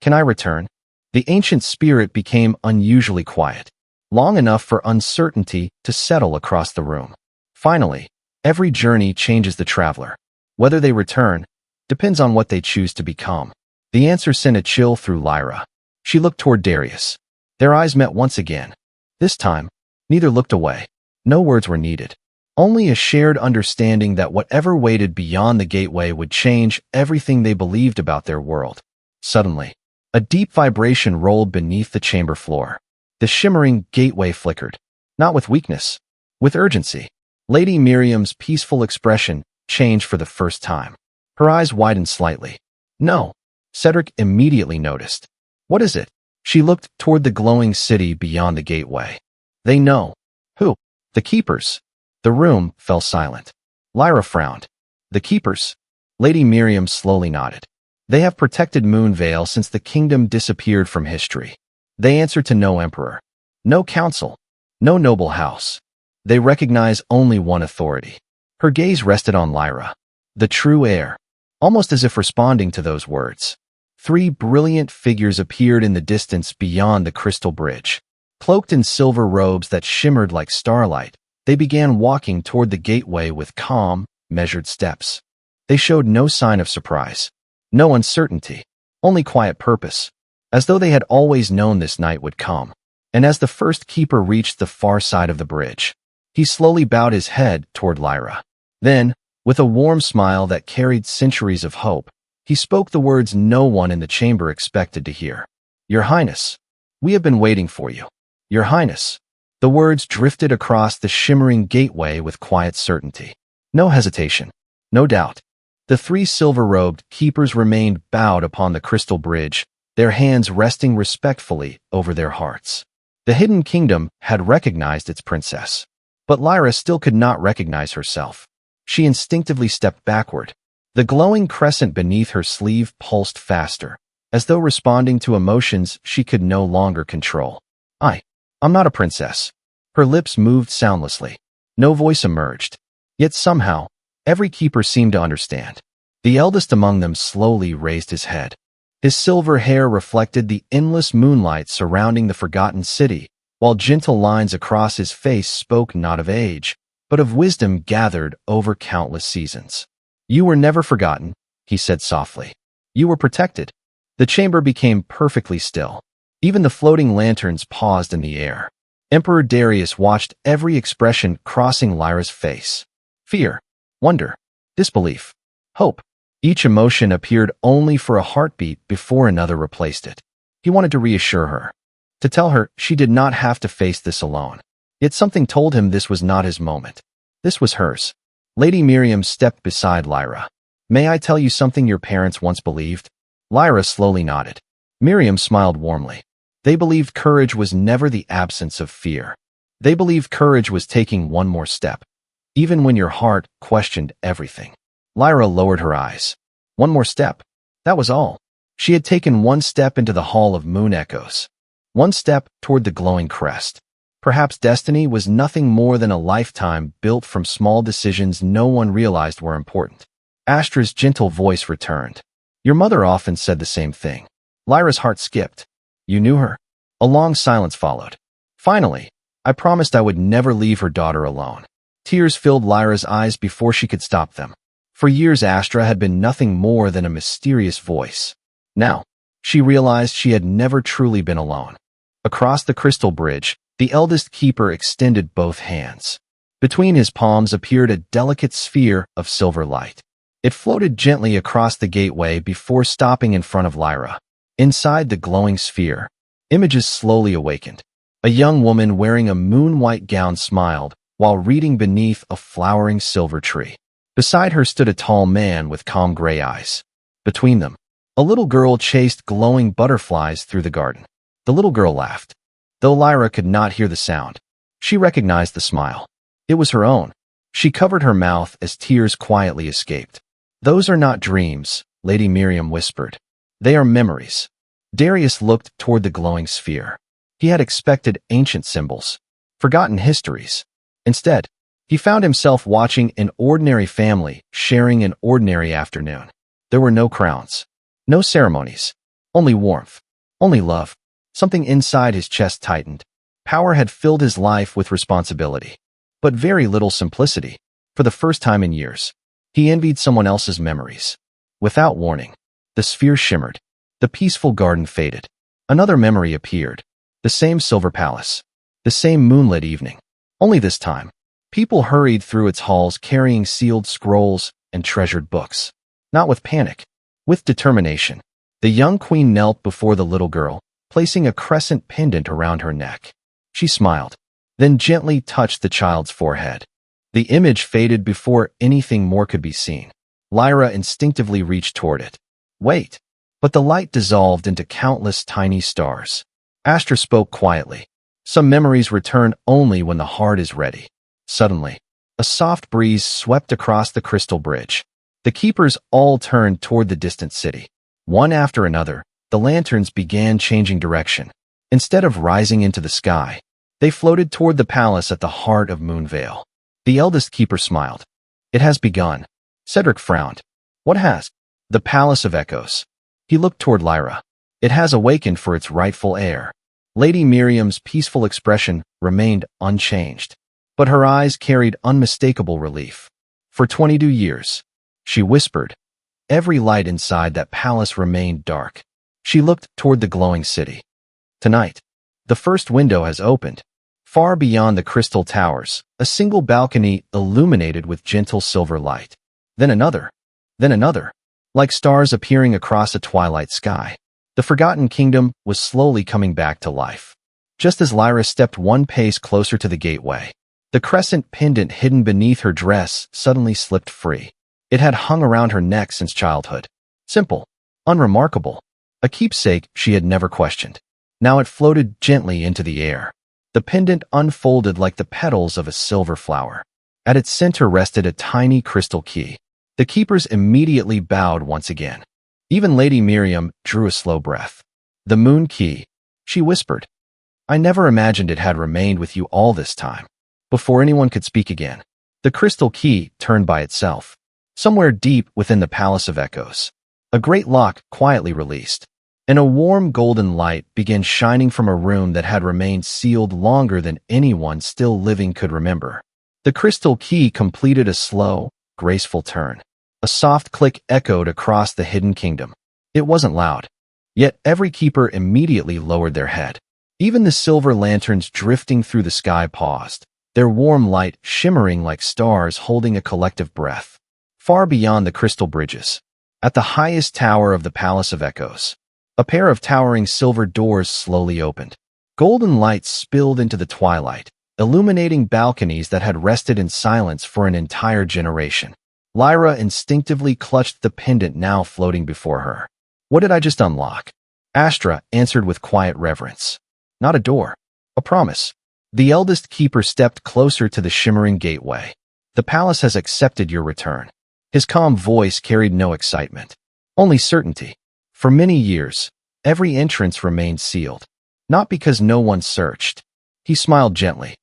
Speaker 1: Can I return? The ancient spirit became unusually quiet, long enough for uncertainty to settle across the room. Finally, every journey changes the traveler. Whether they return depends on what they choose to become. The answer sent a chill through Lyra. She looked toward Darius. Their eyes met once again. This time, neither looked away. No words were needed. Only a shared understanding that whatever waited beyond the gateway would change everything they believed about their world. Suddenly, a deep vibration rolled beneath the chamber floor. The shimmering gateway flickered, not with weakness, with urgency. Lady Miriam's peaceful expression changed for the first time. Her eyes widened slightly. No, Cedric immediately noticed. What is it? She looked toward the glowing city beyond the gateway. They know. Who? The keepers. The room fell silent. Lyra frowned. The keepers? Lady Miriam slowly nodded. They have protected Moonveil since the kingdom disappeared from history. They answer to no emperor, no council, no noble house. They recognize only one authority. Her gaze rested on Lyra, the true heir, almost as if responding to those words. 3 brilliant figures appeared in the distance beyond the crystal bridge, cloaked in silver robes that shimmered like starlight. They began walking toward the gateway with calm, measured steps. They showed no sign of surprise, no uncertainty, only quiet purpose, as though they had always known this night would come. And as the first keeper reached the far side of the bridge, he slowly bowed his head toward Lyra. Then, with a warm smile that carried centuries of hope, he spoke the words no one in the chamber expected to hear. "Your Highness, we have been waiting for you. Your Highness." The words drifted across the shimmering gateway with quiet certainty. No hesitation, no doubt. The three silver-robed keepers remained bowed upon the crystal bridge, their hands resting respectfully over their hearts. The hidden kingdom had recognized its princess, but Lyra still could not recognize herself. She instinctively stepped backward. The glowing crescent beneath her sleeve pulsed faster, as though responding to emotions she could no longer control. I'm not a princess." Her lips moved soundlessly. No voice emerged. Yet somehow, every keeper seemed to understand. The eldest among them slowly raised his head. His silver hair reflected the endless moonlight surrounding the forgotten city, while gentle lines across his face spoke not of age, but of wisdom gathered over countless seasons. "You were never forgotten," he said softly. "You were protected." The chamber became perfectly still. Even the floating lanterns paused in the air. Emperor Darius watched every expression crossing Lyra's face. Fear, wonder, disbelief, hope. Each emotion appeared only for a heartbeat before another replaced it. He wanted to reassure her, to tell her she did not have to face this alone. Yet something told him this was not his moment. This was hers. Lady Miriam stepped beside Lyra. "May I tell you something your parents once believed?" Lyra slowly nodded. Miriam smiled warmly. They believed courage was never the absence of fear. They believed courage was taking one more step, even when your heart questioned everything. Lyra lowered her eyes. One more step. That was all. She had taken one step into the Hall of Moon Echoes. One step toward the glowing crest. Perhaps destiny was nothing more than a lifetime built from small decisions no one realized were important. Astra's gentle voice returned. "Your mother often said the same thing." Lyra's heart skipped. "You knew her?" A long silence followed. Finally, "I promised I would never leave her daughter alone." Tears filled Lyra's eyes before she could stop them. For years Astra had been nothing more than a mysterious voice. Now, she realized she had never truly been alone. Across the crystal bridge, the eldest keeper extended both hands. Between his palms appeared a delicate sphere of silver light. It floated gently across the gateway before stopping in front of Lyra. Inside the glowing sphere, images slowly awakened. A young woman wearing a moon-white gown smiled while reading beneath a flowering silver tree. Beside her stood a tall man with calm gray eyes. Between them, a little girl chased glowing butterflies through the garden. The little girl laughed. Though Lyra could not hear the sound, she recognized the smile. It was her own. She covered her mouth as tears quietly escaped. "Those are not dreams," Lady Miriam whispered. "They are memories." Darius looked toward the glowing sphere. He had expected ancient symbols, forgotten histories. Instead, he found himself watching an ordinary family sharing an ordinary afternoon. There were no crowns, no ceremonies, only warmth, only love. Something inside his chest tightened. Power had filled his life with responsibility, but very little simplicity. For the first time in years, he envied someone else's memories. Without warning, the sphere shimmered. The peaceful garden faded. Another memory appeared. The same silver palace. The same moonlit evening. Only this time, people hurried through its halls carrying sealed scrolls and treasured books. Not with panic, with determination. The young queen knelt before the little girl, placing a crescent pendant around her neck. She smiled, then gently touched the child's forehead. The image faded before anything more could be seen. Lyra instinctively reached toward it. "Wait." But the light dissolved into countless tiny stars. Astra spoke quietly. "Some memories return only when the heart is ready." Suddenly, a soft breeze swept across the crystal bridge. The keepers all turned toward the distant city. One after another, the lanterns began changing direction. Instead of rising into the sky, they floated toward the palace at the heart of Moonveil. The eldest keeper smiled. "It has begun." Cedric frowned. "What has?" "The Palace of Echoes." He looked toward Lyra. "It has awakened for its rightful heir." Lady Miriam's peaceful expression remained unchanged. but her eyes carried unmistakable relief. For 22 years, she whispered, every light inside that palace remained dark. She looked toward the glowing city. Tonight, the first window has opened. Far beyond the crystal towers, a single balcony illuminated with gentle silver light. Then another, like stars appearing across a twilight sky. The forgotten kingdom was slowly coming back to life. Just as Lyra stepped one pace closer to the gateway, the crescent pendant hidden beneath her dress suddenly slipped free. It had hung around her neck since childhood. Simple, unremarkable, a keepsake she had never questioned. Now it floated gently into the air. The pendant unfolded like the petals of a silver flower. At its center rested a tiny crystal key. The keepers immediately bowed once again. Even Lady Miriam drew a slow breath. The moon key, she whispered. I never imagined it had remained with you all this time. Before anyone could speak again, the crystal key turned by itself. Somewhere deep within the Palace of Echoes, a great lock quietly released, and a warm golden light began shining from a room that had remained sealed longer than anyone still living could remember. The crystal key completed a slow, graceful turn. A soft click echoed across the hidden kingdom. It wasn't loud, yet every keeper immediately lowered their head. Even the silver lanterns drifting through the sky paused, their warm light shimmering like stars holding a collective breath. Far beyond the crystal bridges, at the highest tower of the Palace of Echoes, a pair of towering silver doors slowly opened. Golden lights spilled into the twilight, illuminating balconies that had rested in silence for an entire generation. Lyra instinctively clutched the pendant now floating before her. What did I just unlock? Astra answered with quiet reverence. Not a door, a promise. The eldest keeper stepped closer to the shimmering gateway. The palace has accepted your return. His calm voice carried no excitement, only certainty. For many years, every entrance remained sealed, not because no one searched. He smiled gently,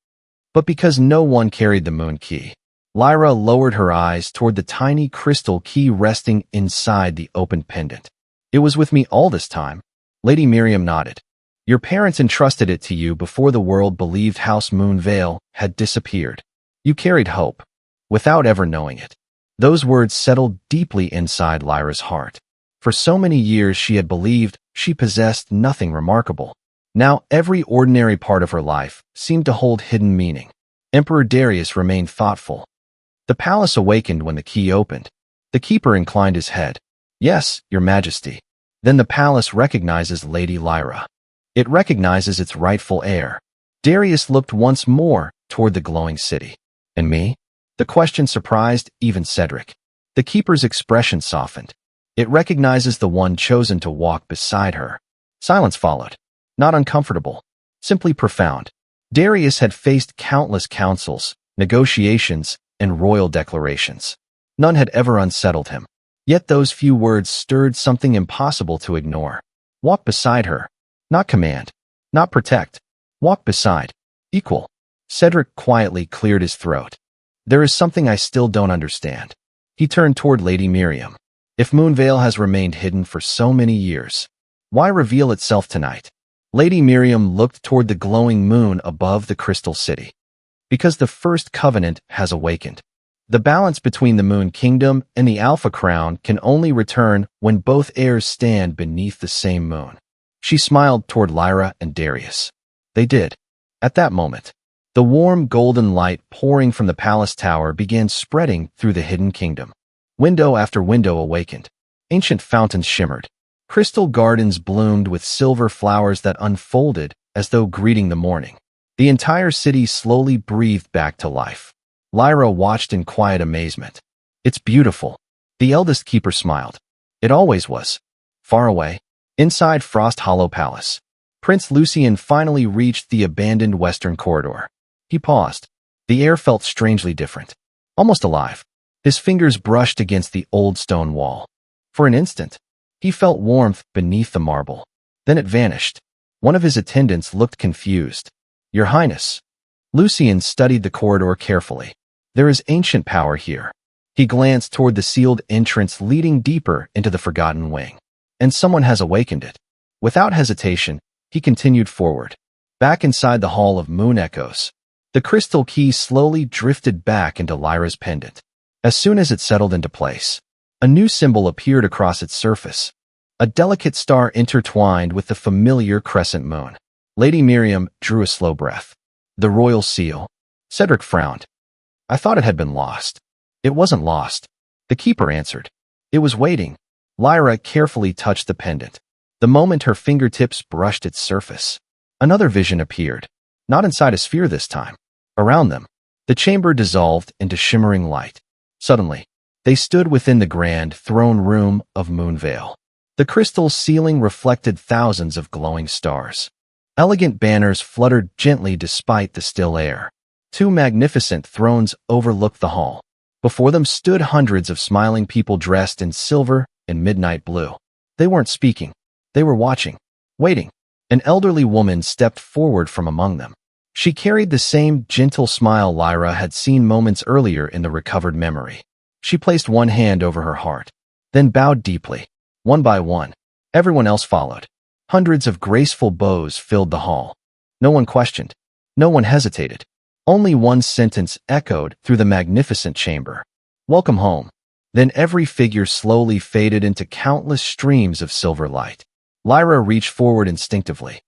Speaker 1: but because no one carried the moon key. Lyra lowered her eyes toward the tiny crystal key resting inside the open pendant. It was with me all this time. Lady Miriam nodded. Your parents entrusted it to you before the world believed House Moonveil had disappeared. You carried hope, without ever knowing it. Those words settled deeply inside Lyra's heart. For so many years she had believed she possessed nothing remarkable. Now every ordinary part of her life seemed to hold hidden meaning. Emperor Darius remained thoughtful. The palace awakened when the key opened. The keeper inclined his head. Yes, your majesty. Then the palace recognizes Lady Lyra. It recognizes its rightful heir. Darius looked once more toward the glowing city. And me? The question surprised even Cedric. The keeper's expression softened. It recognizes the one chosen to walk beside her. Silence followed. Not uncomfortable, simply profound. Darius had faced countless councils, negotiations, and royal declarations. None had ever unsettled him. Yet those few words stirred something impossible to ignore. Walk beside her. Not command. Not protect. Walk beside. Equal. Cedric quietly cleared his throat. There is something I still don't understand. He turned toward Lady Miriam. If Moonveil has remained hidden for so many years, why reveal itself tonight? Lady Miriam looked toward the glowing moon above the crystal city. Because the first covenant has awakened. The balance between the Moon Kingdom and the Alpha Crown can only return when both heirs stand beneath the same moon. She smiled toward Lyra and Darius. They did. At that moment, the warm golden light pouring from the palace tower began spreading through the hidden kingdom. Window after window awakened. Ancient fountains shimmered. Crystal gardens bloomed with silver flowers that unfolded as though greeting the morning. The entire city slowly breathed back to life. Lyra watched in quiet amazement. It's beautiful. The eldest keeper smiled. It always was. Far away, inside Frost Hollow Palace, Prince Lucien finally reached the abandoned western corridor. He paused. The air felt strangely different, almost alive. His fingers brushed against the old stone wall. For an instant, he felt warmth beneath the marble. Then it vanished. One of his attendants looked confused. Your Highness. Lucien studied the corridor carefully. There is ancient power here. He glanced toward the sealed entrance leading deeper into the forgotten wing. And someone has awakened it. Without hesitation, he continued forward. Back inside the Hall of Moon Echoes, The crystal key slowly drifted back into Lyra's pendant. As soon as it settled into place, a new symbol appeared across its surface. A delicate star intertwined with the familiar crescent moon. Lady Miriam drew a slow breath. The royal seal. Cedric frowned. I thought it had been lost. It wasn't lost. The keeper answered. It was waiting. Lyra carefully touched the pendant. The moment her fingertips brushed its surface, another vision appeared. Not inside a sphere this time. Around them, the chamber dissolved into shimmering light. Suddenly, they stood within the grand throne room of Moonveil. The crystal ceiling reflected thousands of glowing stars. Elegant banners fluttered gently despite the still air. Two magnificent thrones overlooked the hall. Before them stood hundreds of smiling people dressed in silver and midnight blue. They weren't speaking. They were watching, waiting. An elderly woman stepped forward from among them. She carried the same gentle smile Lyra had seen moments earlier in the recovered memory. She placed one hand over her heart, then bowed deeply. One by one, everyone else followed. Hundreds of graceful bows filled the hall. No one questioned. No one hesitated. Only one sentence echoed through the magnificent chamber. Welcome home. Then every figure slowly faded into countless streams of silver light. Lyra reached forward instinctively.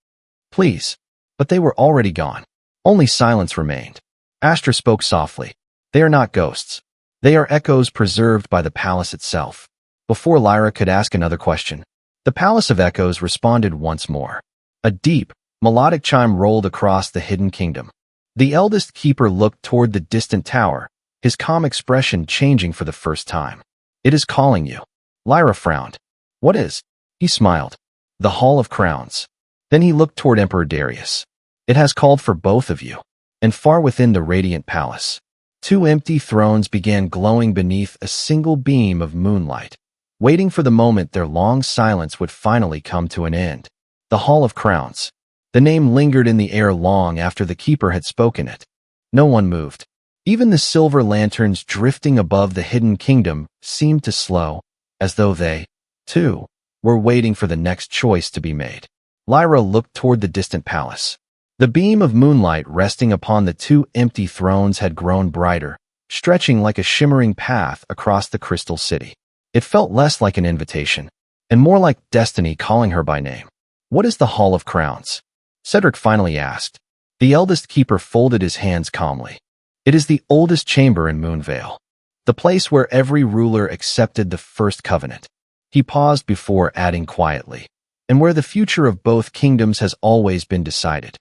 Speaker 1: Please. But they were already gone. Only silence remained. Astra spoke softly. They are not ghosts. They are echoes preserved by the palace itself. Before Lyra could ask another question, the Palace of Echoes responded once more. A deep, melodic chime rolled across the hidden kingdom. The eldest keeper looked toward the distant tower, his calm expression changing for the first time. It is calling you. Lyra frowned. What is? He smiled. The Hall of Crowns. Then he looked toward Emperor Darius. It has called for both of you. And far within the radiant palace, two empty thrones began glowing beneath a single beam of moonlight, waiting for the moment their long silence would finally come to an end. The Hall of Crowns. The name lingered in the air long after the keeper had spoken it. No one moved. Even the silver lanterns drifting above the hidden kingdom seemed to slow, as though they, too, were waiting for the next choice to be made. Lyra looked toward the distant palace. The beam of moonlight resting upon the two empty thrones had grown brighter, stretching like a shimmering path across the crystal city. It felt less like an invitation, and more like destiny calling her by name. What is the Hall of Crowns? Cedric finally asked. The eldest keeper folded his hands calmly. It is the oldest chamber in Moonveil, the place where every ruler accepted the first covenant. He paused before adding quietly, and where the future of both kingdoms has always been decided.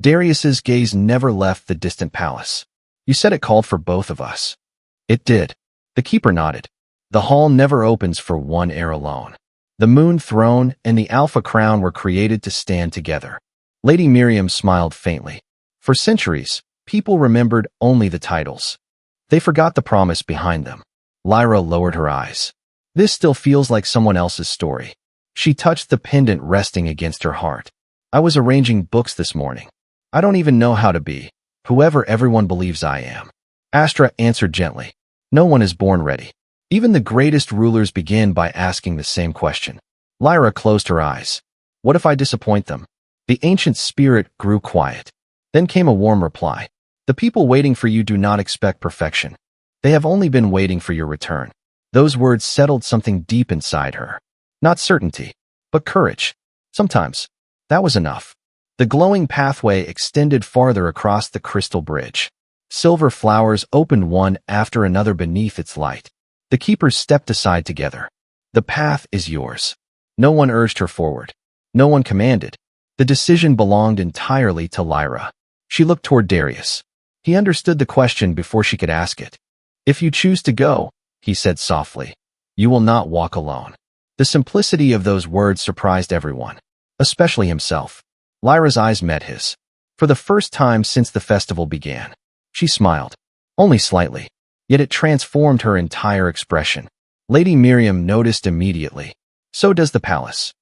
Speaker 1: Darius's gaze never left the distant palace. You said it called for both of us. It did. The keeper nodded. The hall never opens for one heir alone. The Moon Throne and the Alpha Crown were created to stand together. Lady Miriam smiled faintly. For centuries, people remembered only the titles. They forgot the promise behind them. Lyra lowered her eyes. This still feels like someone else's story. She touched the pendant resting against her heart. I was arranging books this morning. I don't even know how to be whoever everyone believes I am. Astra answered gently. No one is born ready. Even the greatest rulers begin by asking the same question. Lyra closed her eyes. What if I disappoint them? The ancient spirit grew quiet. Then came a warm reply. The people waiting for you do not expect perfection. They have only been waiting for your return. Those words settled something deep inside her. Not certainty, but courage. Sometimes, that was enough. The glowing pathway extended farther across the crystal bridge. Silver flowers opened one after another beneath its light. The keepers stepped aside together. The path is yours. No one urged her forward. No one commanded. The decision belonged entirely to Lyra. She looked toward Darius. He understood the question before she could ask it. If you choose to go, he said softly, you will not walk alone. The simplicity of those words surprised everyone, especially himself. Lyra's eyes met his. For the first time since the festival began, she smiled. Only slightly. Yet it transformed her entire expression. Lady Miriam noticed immediately. So does the palace.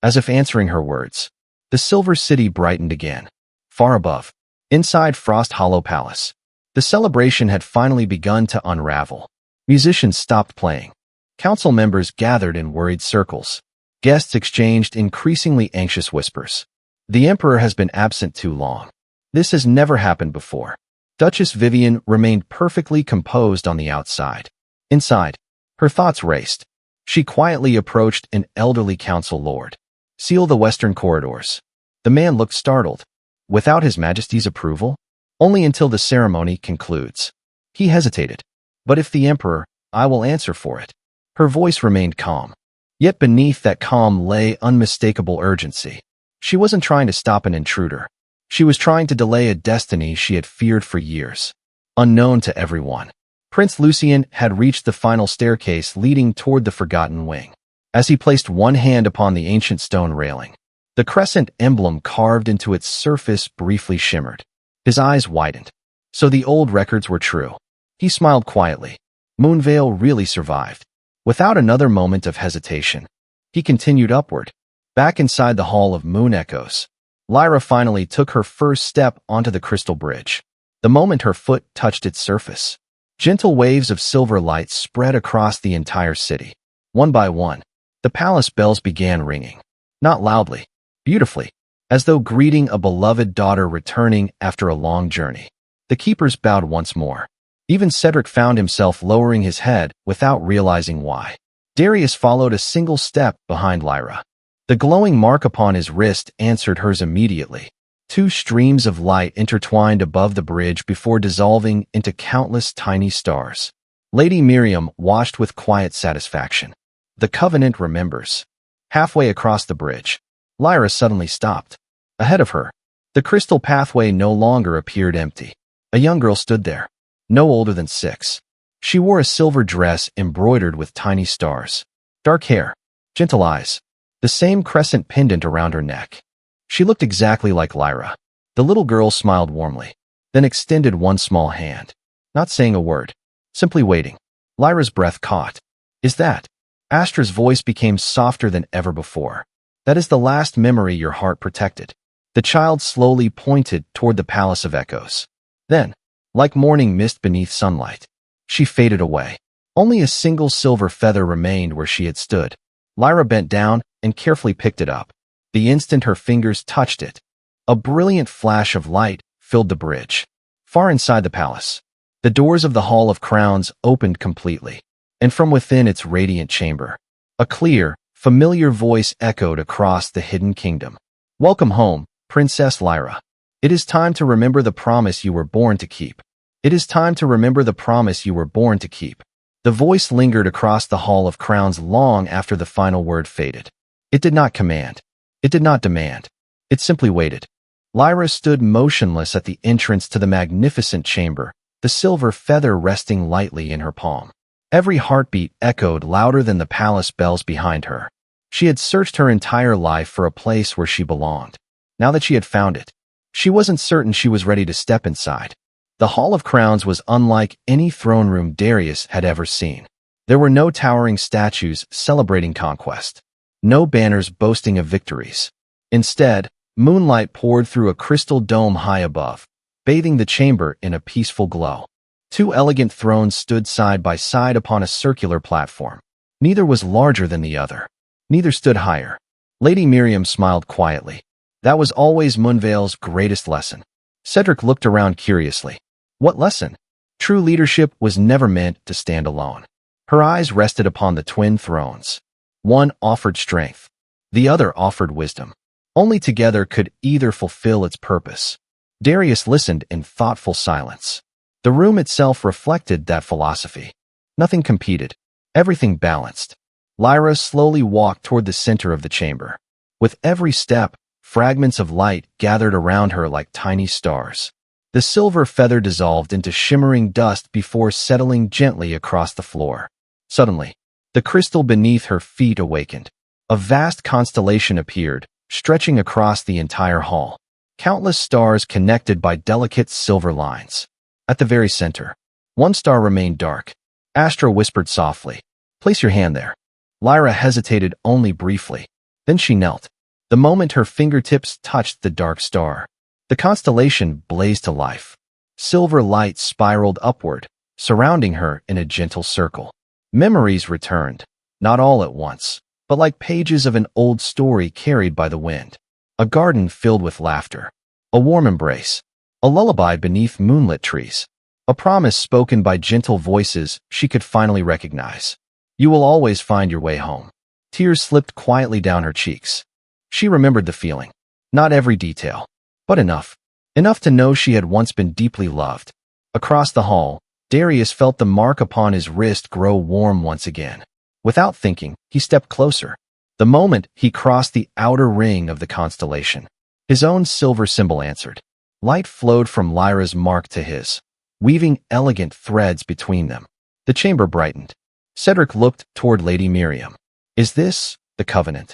Speaker 1: As if answering her words, the silver city brightened again. Far above, inside Frost Hollow Palace, the celebration had finally begun to unravel. Musicians stopped playing. Council members gathered in worried circles. Guests exchanged increasingly anxious whispers. The Emperor has been absent too long. This has never happened before. Duchess Vivian remained perfectly composed on the outside. Inside, her thoughts raced. She quietly approached an elderly council lord. "Seal the western corridors." The man looked startled. "Without His Majesty's approval?" "Only until the ceremony concludes." He hesitated. "But if the Emperor, I will answer for it." Her voice remained calm. Yet beneath that calm lay unmistakable urgency. She wasn't trying to stop an intruder. She was trying to delay a destiny she had feared for years. Unknown to everyone, Prince Lucien had reached the final staircase leading toward the Forgotten Wing. As he placed one hand upon the ancient stone railing, the crescent emblem carved into its surface briefly shimmered. His eyes widened. So the old records were true. He smiled quietly. Moonveil really survived. Without another moment of hesitation, he continued upward. Back inside the Hall of Moon Echoes, Lyra finally took her first step onto the crystal bridge. The moment her foot touched its surface, gentle waves of silver light spread across the entire city. One by one, the palace bells began ringing. Not loudly, beautifully, as though greeting a beloved daughter returning after a long journey. The keepers bowed once more. Even Cedric found himself lowering his head without realizing why. Darius followed a single step behind Lyra. The glowing mark upon his wrist answered hers immediately. Two streams of light intertwined above the bridge before dissolving into countless tiny stars. Lady Miriam watched with quiet satisfaction. The Covenant remembers. Halfway across the bridge, Lyra suddenly stopped. Ahead of her, the crystal pathway no longer appeared empty. A young girl stood there, no older than 6. She wore a silver dress embroidered with tiny stars. Dark hair, gentle eyes, the same crescent pendant around her neck. She looked exactly like Lyra. The little girl smiled warmly, then extended one small hand, not saying a word, simply waiting. Lyra's breath caught. "Is that?" Astra's voice became softer than ever before. "That is the last memory your heart protected." The child slowly pointed toward the Palace of Echoes. Then, like morning mist beneath sunlight, she faded away. Only a single silver feather remained where she had stood. Lyra bent down and carefully picked it up. The instant her fingers touched it, a brilliant flash of light filled the bridge. Far inside the palace, the doors of the Hall of Crowns opened completely, and from within its radiant chamber, a clear, familiar voice echoed across the hidden kingdom. "Welcome home, Princess Lyra. It is time to remember the promise you were born to keep. It is time to remember the promise you were born to keep." The voice lingered across the Hall of Crowns long after the final word faded. It did not command. It did not demand. It simply waited. Lyra stood motionless at the entrance to the magnificent chamber, the silver feather resting lightly in her palm. Every heartbeat echoed louder than the palace bells behind her. She had searched her entire life for a place where she belonged. Now that she had found it, she wasn't certain she was ready to step inside. The Hall of Crowns was unlike any throne room Darius had ever seen. There were no towering statues celebrating conquest, no banners boasting of victories. Instead, moonlight poured through a crystal dome high above, bathing the chamber in a peaceful glow. 2 elegant thrones stood side by side upon a circular platform. Neither was larger than the other. Neither stood higher. Lady Miriam smiled quietly. That was always Moonveil's greatest lesson. Cedric looked around curiously. What lesson? True leadership was never meant to stand alone. Her eyes rested upon the twin thrones. One offered strength. The other offered wisdom. Only together could either fulfill its purpose. Darius listened in thoughtful silence. The room itself reflected that philosophy. Nothing competed. Everything balanced. Lyra slowly walked toward the center of the chamber. With every step, fragments of light gathered around her like tiny stars. The silver feather dissolved into shimmering dust before settling gently across the floor. Suddenly, the crystal beneath her feet awakened. A vast constellation appeared, stretching across the entire hall. Countless stars connected by delicate silver lines. At the very center, one star remained dark. Astra whispered softly, "Place your hand there." Lyra hesitated only briefly. Then she knelt. The moment her fingertips touched the dark star, the constellation blazed to life. Silver light spiraled upward, surrounding her in a gentle circle. Memories returned, not all at once, but like pages of an old story carried by the wind. A garden filled with laughter. A warm embrace. A lullaby beneath moonlit trees. A promise spoken by gentle voices she could finally recognize. You will always find your way home. Tears slipped quietly down her cheeks. She remembered the feeling. Not every detail, but enough. Enough to know she had once been deeply loved. Across the hall, Darius felt the mark upon his wrist grow warm once again. Without thinking, he stepped closer. The moment he crossed the outer ring of the constellation, his own silver symbol answered. Light flowed from Lyra's mark to his, weaving elegant threads between them. The chamber brightened. Cedric looked toward Lady Miriam. Is this the covenant?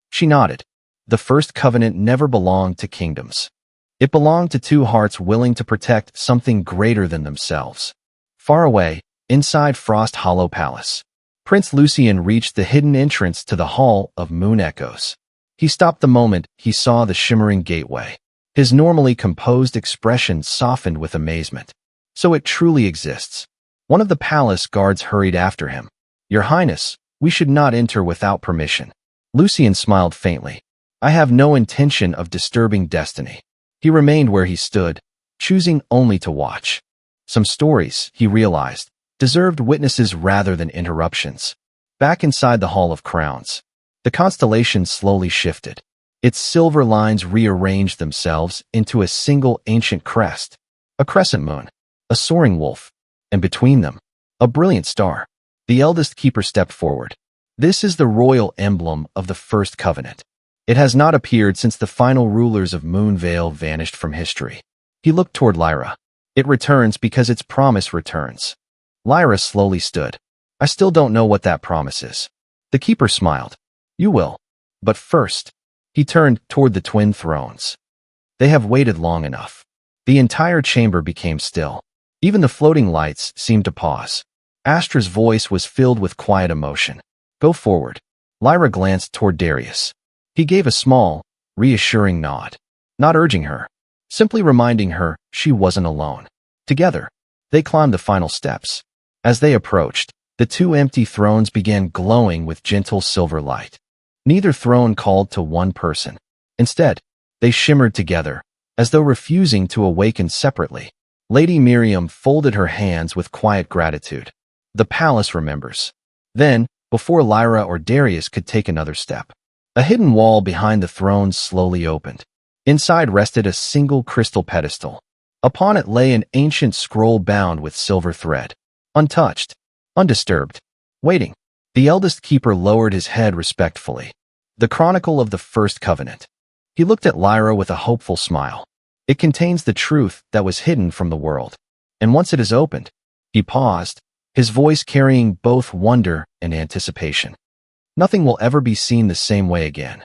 Speaker 1: She nodded. The first covenant never belonged to kingdoms. It belonged to two hearts willing to protect something greater than themselves. Far away, inside Frost Hollow Palace, Prince Lucian reached the hidden entrance to the Hall of Moon Echoes. He stopped the moment he saw the shimmering gateway. His normally composed expression softened with amazement. So it truly exists. One of the palace guards hurried after him. Your Highness, we should not enter without permission. Lucian smiled faintly. I have no intention of disturbing destiny. He remained where he stood, choosing only to watch. Some stories, he realized, deserved witnesses rather than interruptions. Back inside the Hall of Crowns, the constellation slowly shifted. Its silver lines rearranged themselves into a single ancient crest, a crescent moon, a soaring wolf, and between them, a brilliant star. The eldest keeper stepped forward. This is the royal emblem of the first covenant. It has not appeared since the final rulers of Moonveil vanished from history. He looked toward Lyra. It returns because its promise returns. Lyra slowly stood. I still don't know what that promise is. The keeper smiled. You will. But first, he turned toward the twin thrones. They have waited long enough. The entire chamber became still. Even the floating lights seemed to pause. Astra's voice was filled with quiet emotion. Go forward. Lyra glanced toward Darius. He gave a small, reassuring nod. Not urging her, simply reminding her she wasn't alone. Together, they climbed the final steps. As they approached, the two empty thrones began glowing with gentle silver light. Neither throne called to one person. Instead, they shimmered together, as though refusing to awaken separately. Lady Miriam folded her hands with quiet gratitude. The palace remembers. Then, before Lyra or Darius could take another step, a hidden wall behind the throne slowly opened. Inside rested a single crystal pedestal. Upon it lay an ancient scroll bound with silver thread. Untouched, undisturbed, waiting. The eldest keeper lowered his head respectfully. The Chronicle of the First Covenant. He looked at Lyra with a hopeful smile. It contains the truth that was hidden from the world. And once it is opened, he paused, his voice carrying both wonder and anticipation. Nothing will ever be seen the same way again.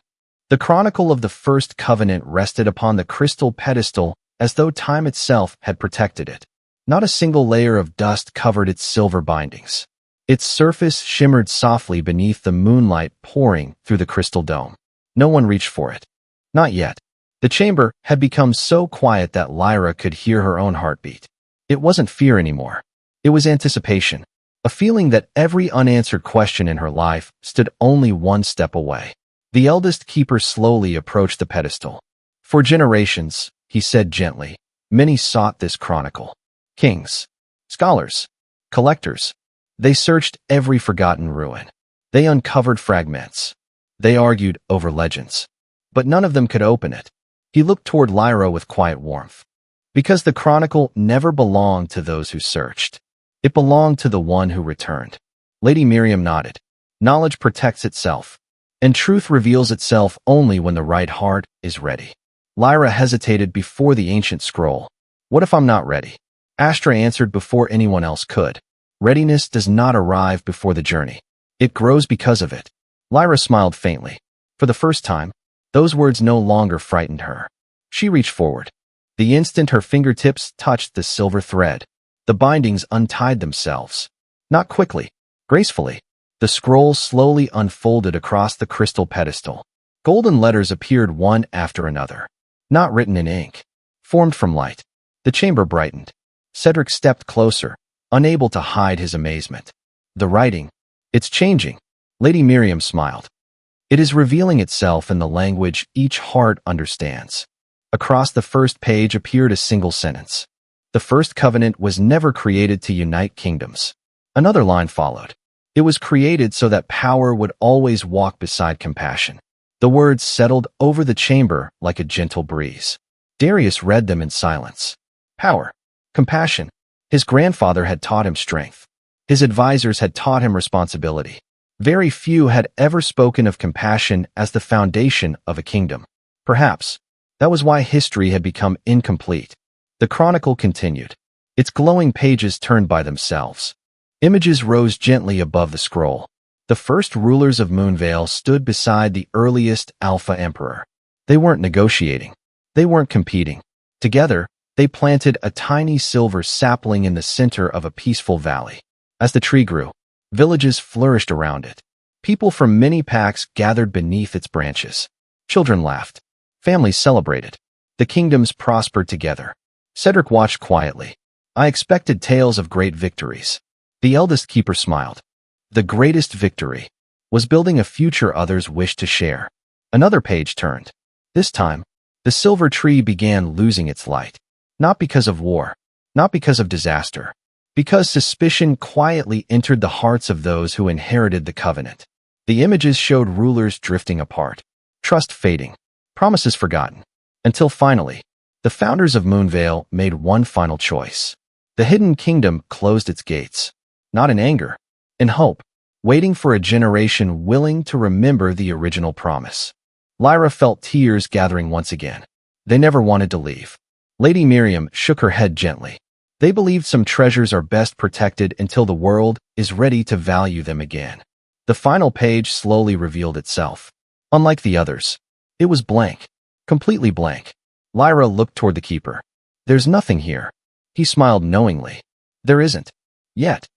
Speaker 1: The Chronicle of the First Covenant rested upon the crystal pedestal as though time itself had protected it. Not a single layer of dust covered its silver bindings. Its surface shimmered softly beneath the moonlight pouring through the crystal dome. No one reached for it. Not yet. The chamber had become so quiet that Lyra could hear her own heartbeat. It wasn't fear anymore. It was anticipation. A feeling that every unanswered question in her life stood only one step away. The eldest keeper slowly approached the pedestal. For generations, he said gently, many sought this chronicle. Kings, scholars, collectors. They searched every forgotten ruin. They uncovered fragments. They argued over legends. But none of them could open it. He looked toward Lyra with quiet warmth. Because the chronicle never belonged to those who searched. It belonged to the one who returned. Lady Miriam nodded. Knowledge protects itself, and truth reveals itself only when the right heart is ready. Lyra hesitated before the ancient scroll. What if I'm not ready? Astra answered before anyone else could. Readiness does not arrive before the journey. It grows because of it. Lyra smiled faintly. For the first time, those words no longer frightened her. She reached forward. The instant her fingertips touched the silver thread, the bindings untied themselves. Not quickly, gracefully. The scroll slowly unfolded across the crystal pedestal. Golden letters appeared one after another. Not written in ink. Formed from light. The chamber brightened. Cedric stepped closer, unable to hide his amazement. The writing. It's changing. Lady Miriam smiled. It is revealing itself in the language each heart understands. Across the first page appeared a single sentence. The first covenant was never created to unite kingdoms. Another line followed. It was created so that power would always walk beside compassion. The words settled over the chamber like a gentle breeze. Darius read them in silence. Power. Compassion. His grandfather had taught him strength. His advisors had taught him responsibility. Very few had ever spoken of compassion as the foundation of a kingdom. Perhaps that was why history had become incomplete. The chronicle continued. Its glowing pages turned by themselves. Images rose gently above the scroll. The first rulers of Moonveil stood beside the earliest Alpha Emperor. They weren't negotiating. They weren't competing. Together, they planted a tiny silver sapling in the center of a peaceful valley. As the tree grew, villages flourished around it. People from many packs gathered beneath its branches. Children laughed. Families celebrated. The kingdoms prospered together. Cedric watched quietly. I expected tales of great victories. The eldest keeper smiled. The greatest victory was building a future others wished to share. Another page turned. This time, the silver tree began losing its light. Not because of war, not because of disaster, because suspicion quietly entered the hearts of those who inherited the covenant. The images showed rulers drifting apart, trust fading, promises forgotten, until finally, the founders of Moonveil made one final choice. The hidden kingdom closed its gates, not in anger, in hope, waiting for a generation willing to remember the original promise. Lyra felt tears gathering once again. They never wanted to leave. Lady Miriam shook her head gently. They believed some treasures are best protected until the world is ready to value them again. The final page slowly revealed itself. Unlike the others, it was blank, completely blank. Lyra looked toward the keeper. There's nothing here. He smiled knowingly. There isn't. Yet.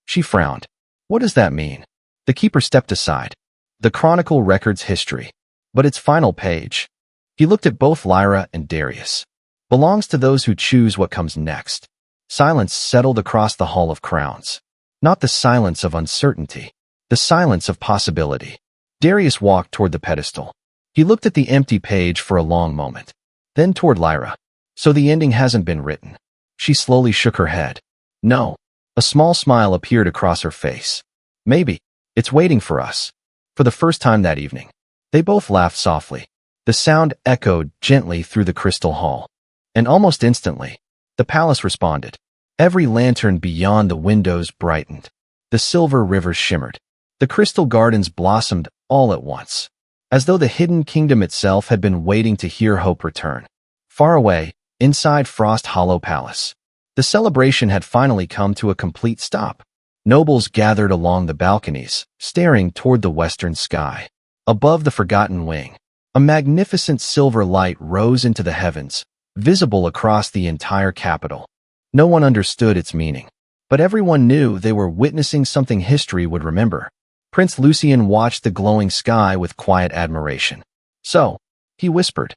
Speaker 1: She frowned. What does that mean? The keeper stepped aside. The chronicle records history, but its final page. He looked at both Lyra and Darius. Belongs to those who choose what comes next. Silence settled across the Hall of Crowns. Not the silence of uncertainty, the silence of possibility. Darius walked toward the pedestal. He looked at the empty page for a long moment, then toward Lyra. So the ending hasn't been written. She slowly shook her head. No. A small smile appeared across her face. Maybe. It's waiting for us. For the first time that evening, they both laughed softly. The sound echoed gently through the crystal hall. And almost instantly, the palace responded. Every lantern beyond the windows brightened. The silver rivers shimmered. The crystal gardens blossomed all at once, as though the hidden kingdom itself had been waiting to hear hope return. Far away, inside Frost Hollow Palace, the celebration had finally come to a complete stop. Nobles gathered along the balconies, staring toward the western sky. Above the Forgotten Wing, a magnificent silver light rose into the heavens, visible across the entire capital. No one understood its meaning, but everyone knew they were witnessing something history would remember. Prince Lucien watched the glowing sky with quiet admiration. So, he whispered,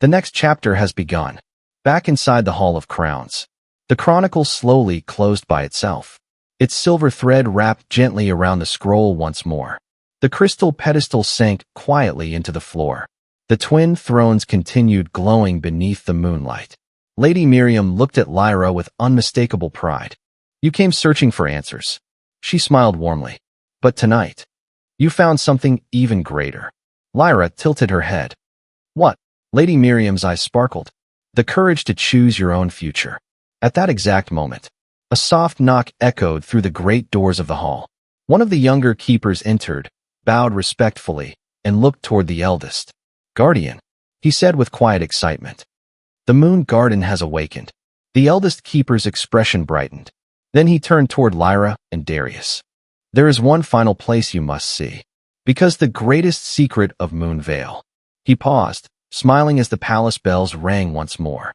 Speaker 1: the next chapter has begun. Back inside the Hall of Crowns, the chronicle slowly closed by itself. Its silver thread wrapped gently around the scroll once more. The crystal pedestal sank quietly into the floor. The twin thrones continued glowing beneath the moonlight. Lady Miriam looked at Lyra with unmistakable pride. You came searching for answers. She smiled warmly. But tonight, you found something even greater. Lyra tilted her head. What? Lady Miriam's eyes sparkled. The courage to choose your own future. At that exact moment, a soft knock echoed through the great doors of the hall. One of the younger keepers entered, bowed respectfully, and looked toward the eldest. Guardian, he said with quiet excitement. The moon garden has awakened. The eldest keeper's expression brightened. Then he turned toward Lyra and Darius. There is one final place you must see, because the greatest secret of Moonveil. He paused, smiling as the palace bells rang once more.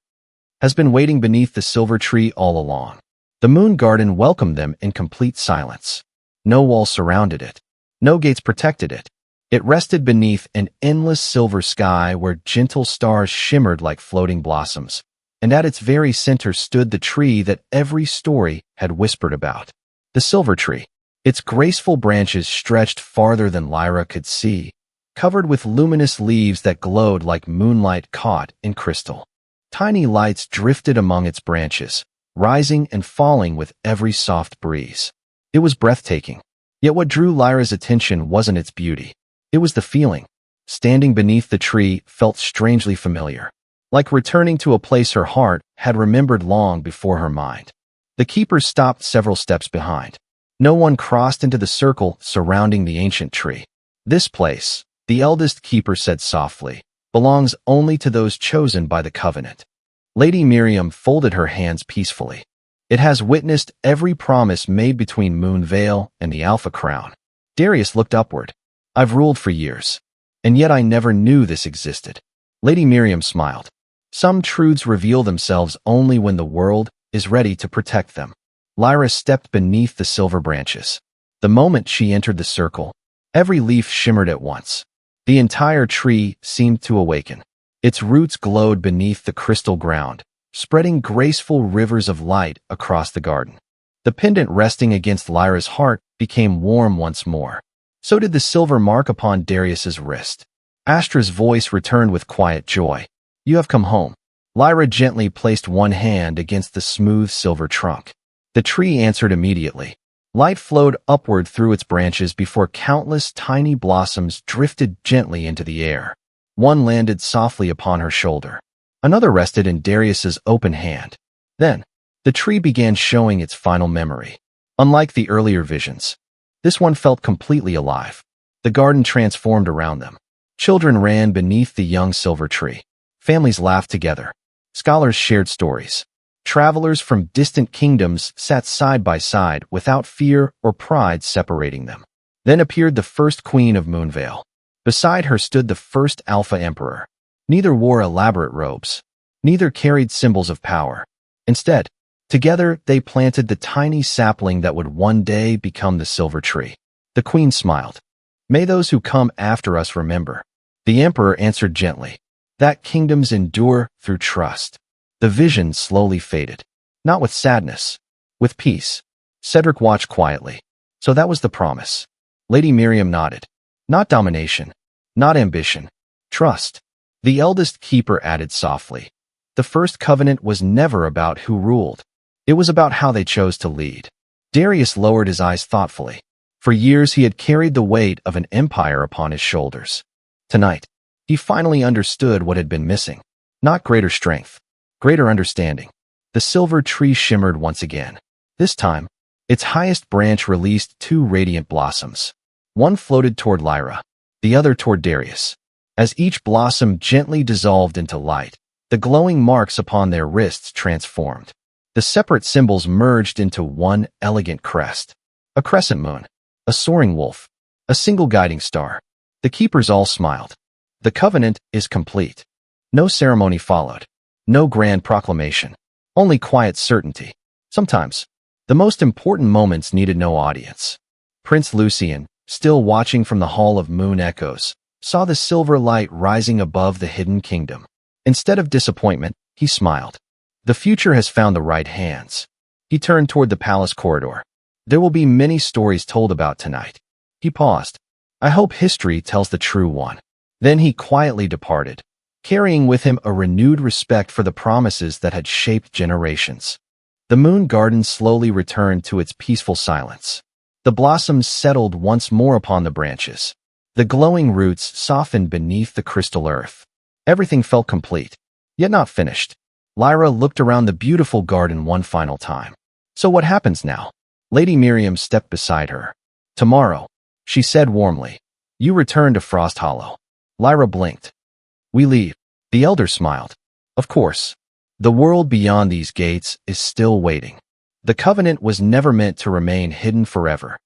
Speaker 1: Has been waiting beneath the silver tree all along. The moon garden welcomed them in complete silence. No walls surrounded it. No gates protected it. It rested beneath an endless silver sky where gentle stars shimmered like floating blossoms, and at its very center stood the tree that every story had whispered about. The silver tree. Its graceful branches stretched farther than Lyra could see, covered with luminous leaves that glowed like moonlight caught in crystal. Tiny lights drifted among its branches, rising and falling with every soft breeze. It was breathtaking. Yet what drew Lyra's attention wasn't its beauty. It was the feeling. Standing beneath the tree felt strangely familiar, like returning to a place her heart had remembered long before her mind. The keeper stopped several steps behind. No one crossed into the circle surrounding the ancient tree. This place, the eldest keeper said softly, belongs only to those chosen by the covenant. Lady Miriam folded her hands peacefully. It has witnessed every promise made between Moonveil and the Alpha Crown. Darius looked upward. I've ruled for years, and yet I never knew this existed. Lady Miriam smiled. Some truths reveal themselves only when the world is ready to protect them. Lyra stepped beneath the silver branches. The moment she entered the circle, every leaf shimmered at once. The entire tree seemed to awaken. Its roots glowed beneath the crystal ground, spreading graceful rivers of light across the garden. The pendant resting against Lyra's heart became warm once more. So did the silver mark upon Darius's wrist. Astra's voice returned with quiet joy. You have come home. Lyra gently placed one hand against the smooth silver trunk. The tree answered immediately. Light flowed upward through its branches before countless tiny blossoms drifted gently into the air. One landed softly upon her shoulder. Another rested in Darius's open hand. Then, the tree began showing its final memory. Unlike the earlier visions, this one felt completely alive. The garden transformed around them. Children ran beneath the young silver tree. Families laughed together. Scholars shared stories. Travelers from distant kingdoms sat side by side without fear or pride separating them. Then appeared the first queen of Moonveil. Beside her stood the first Alpha Emperor. Neither wore elaborate robes. Neither carried symbols of power. Instead, together they planted the tiny sapling that would one day become the silver tree. The queen smiled. May those who come after us remember. The emperor answered gently. That kingdoms endure through trust. The vision slowly faded. Not with sadness, with peace. Cedric watched quietly. So that was the promise. Lady Miriam nodded. Not domination. Not ambition. Trust. The eldest keeper added softly. The first covenant was never about who ruled. It was about how they chose to lead. Darius lowered his eyes thoughtfully. For years he had carried the weight of an empire upon his shoulders. Tonight, he finally understood what had been missing. Not greater strength, greater understanding. The silver tree shimmered once again. This time, its highest branch released two radiant blossoms. One floated toward Lyra, the other toward Darius. As each blossom gently dissolved into light, the glowing marks upon their wrists transformed. The separate symbols merged into one elegant crest. A crescent moon, a soaring wolf, a single guiding star. The keepers all smiled. The covenant is complete. No ceremony followed. No grand proclamation. Only quiet certainty. Sometimes, the most important moments needed no audience. Prince Lucian, still watching from the Hall of Moon Echoes, saw the silver light rising above the hidden kingdom. Instead of disappointment, he smiled. The future has found the right hands. He turned toward the palace corridor. There will be many stories told about tonight. He paused. I hope history tells the true one. Then he quietly departed, carrying with him a renewed respect for the promises that had shaped generations. The moon garden slowly returned to its peaceful silence. The blossoms settled once more upon the branches. The glowing roots softened beneath the crystal earth. Everything felt complete, yet not finished. Lyra looked around the beautiful garden one final time. So what happens now? Lady Miriam stepped beside her. Tomorrow, she said warmly, you return to Frost Hollow. Lyra blinked. We leave. The elder smiled. Of course. The world beyond these gates is still waiting. The covenant was never meant to remain hidden forever.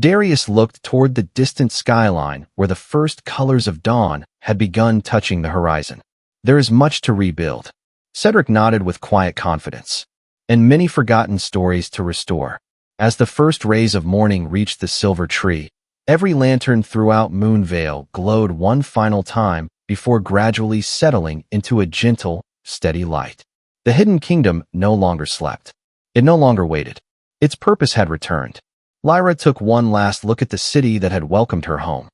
Speaker 1: Darius looked toward the distant skyline where the first colors of dawn had begun touching the horizon. There is much to rebuild. Cedric nodded with quiet confidence. And many forgotten stories to restore. As the first rays of morning reached the silver tree, every lantern throughout Moonveil glowed one final time before gradually settling into a gentle, steady light. The hidden kingdom no longer slept. It no longer waited. Its purpose had returned. Lyra took one last look at the city that had welcomed her home.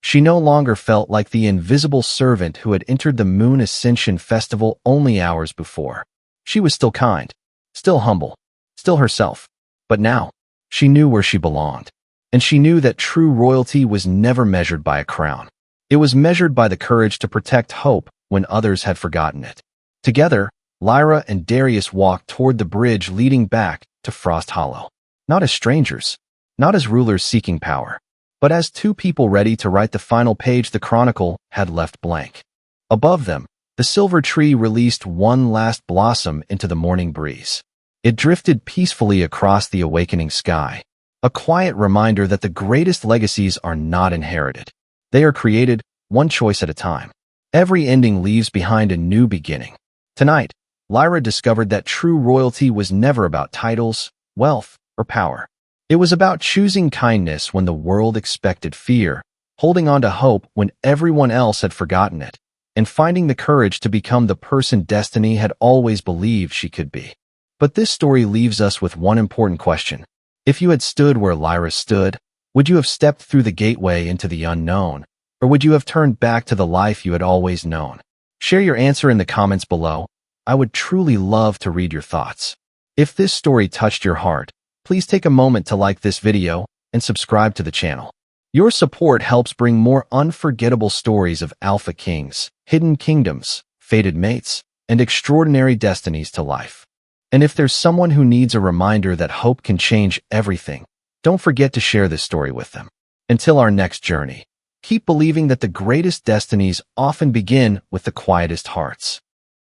Speaker 1: She no longer felt like the invisible servant who had entered the Moon Ascension Festival only hours before. She was still kind, still humble, still herself. But now, she knew where she belonged. And she knew that true royalty was never measured by a crown. It was measured by the courage to protect hope when others had forgotten it. Together, Lyra and Darius walked toward the bridge leading back to Frost Hollow. Not as strangers, not as rulers seeking power, but as two people ready to write the final page the Chronicle had left blank. Above them, the silver tree released one last blossom into the morning breeze. It drifted peacefully across the awakening sky, a quiet reminder that the greatest legacies are not inherited. They are created, one choice at a time. Every ending leaves behind a new beginning. Tonight, Lyra discovered that true royalty was never about titles, wealth, or power. It was about choosing kindness when the world expected fear, holding on to hope when everyone else had forgotten it, and finding the courage to become the person destiny had always believed she could be. But this story leaves us with one important question. If you had stood where Lyra stood, would you have stepped through the gateway into the unknown, or would you have turned back to the life you had always known? Share your answer in the comments below. I would truly love to read your thoughts. If this story touched your heart, please take a moment to like this video and subscribe to the channel. Your support helps bring more unforgettable stories of alpha kings, hidden kingdoms, fated mates, and extraordinary destinies to life. And if there's someone who needs a reminder that hope can change everything, don't forget to share this story with them. Until our next journey, keep believing that the greatest destinies often begin with the quietest hearts.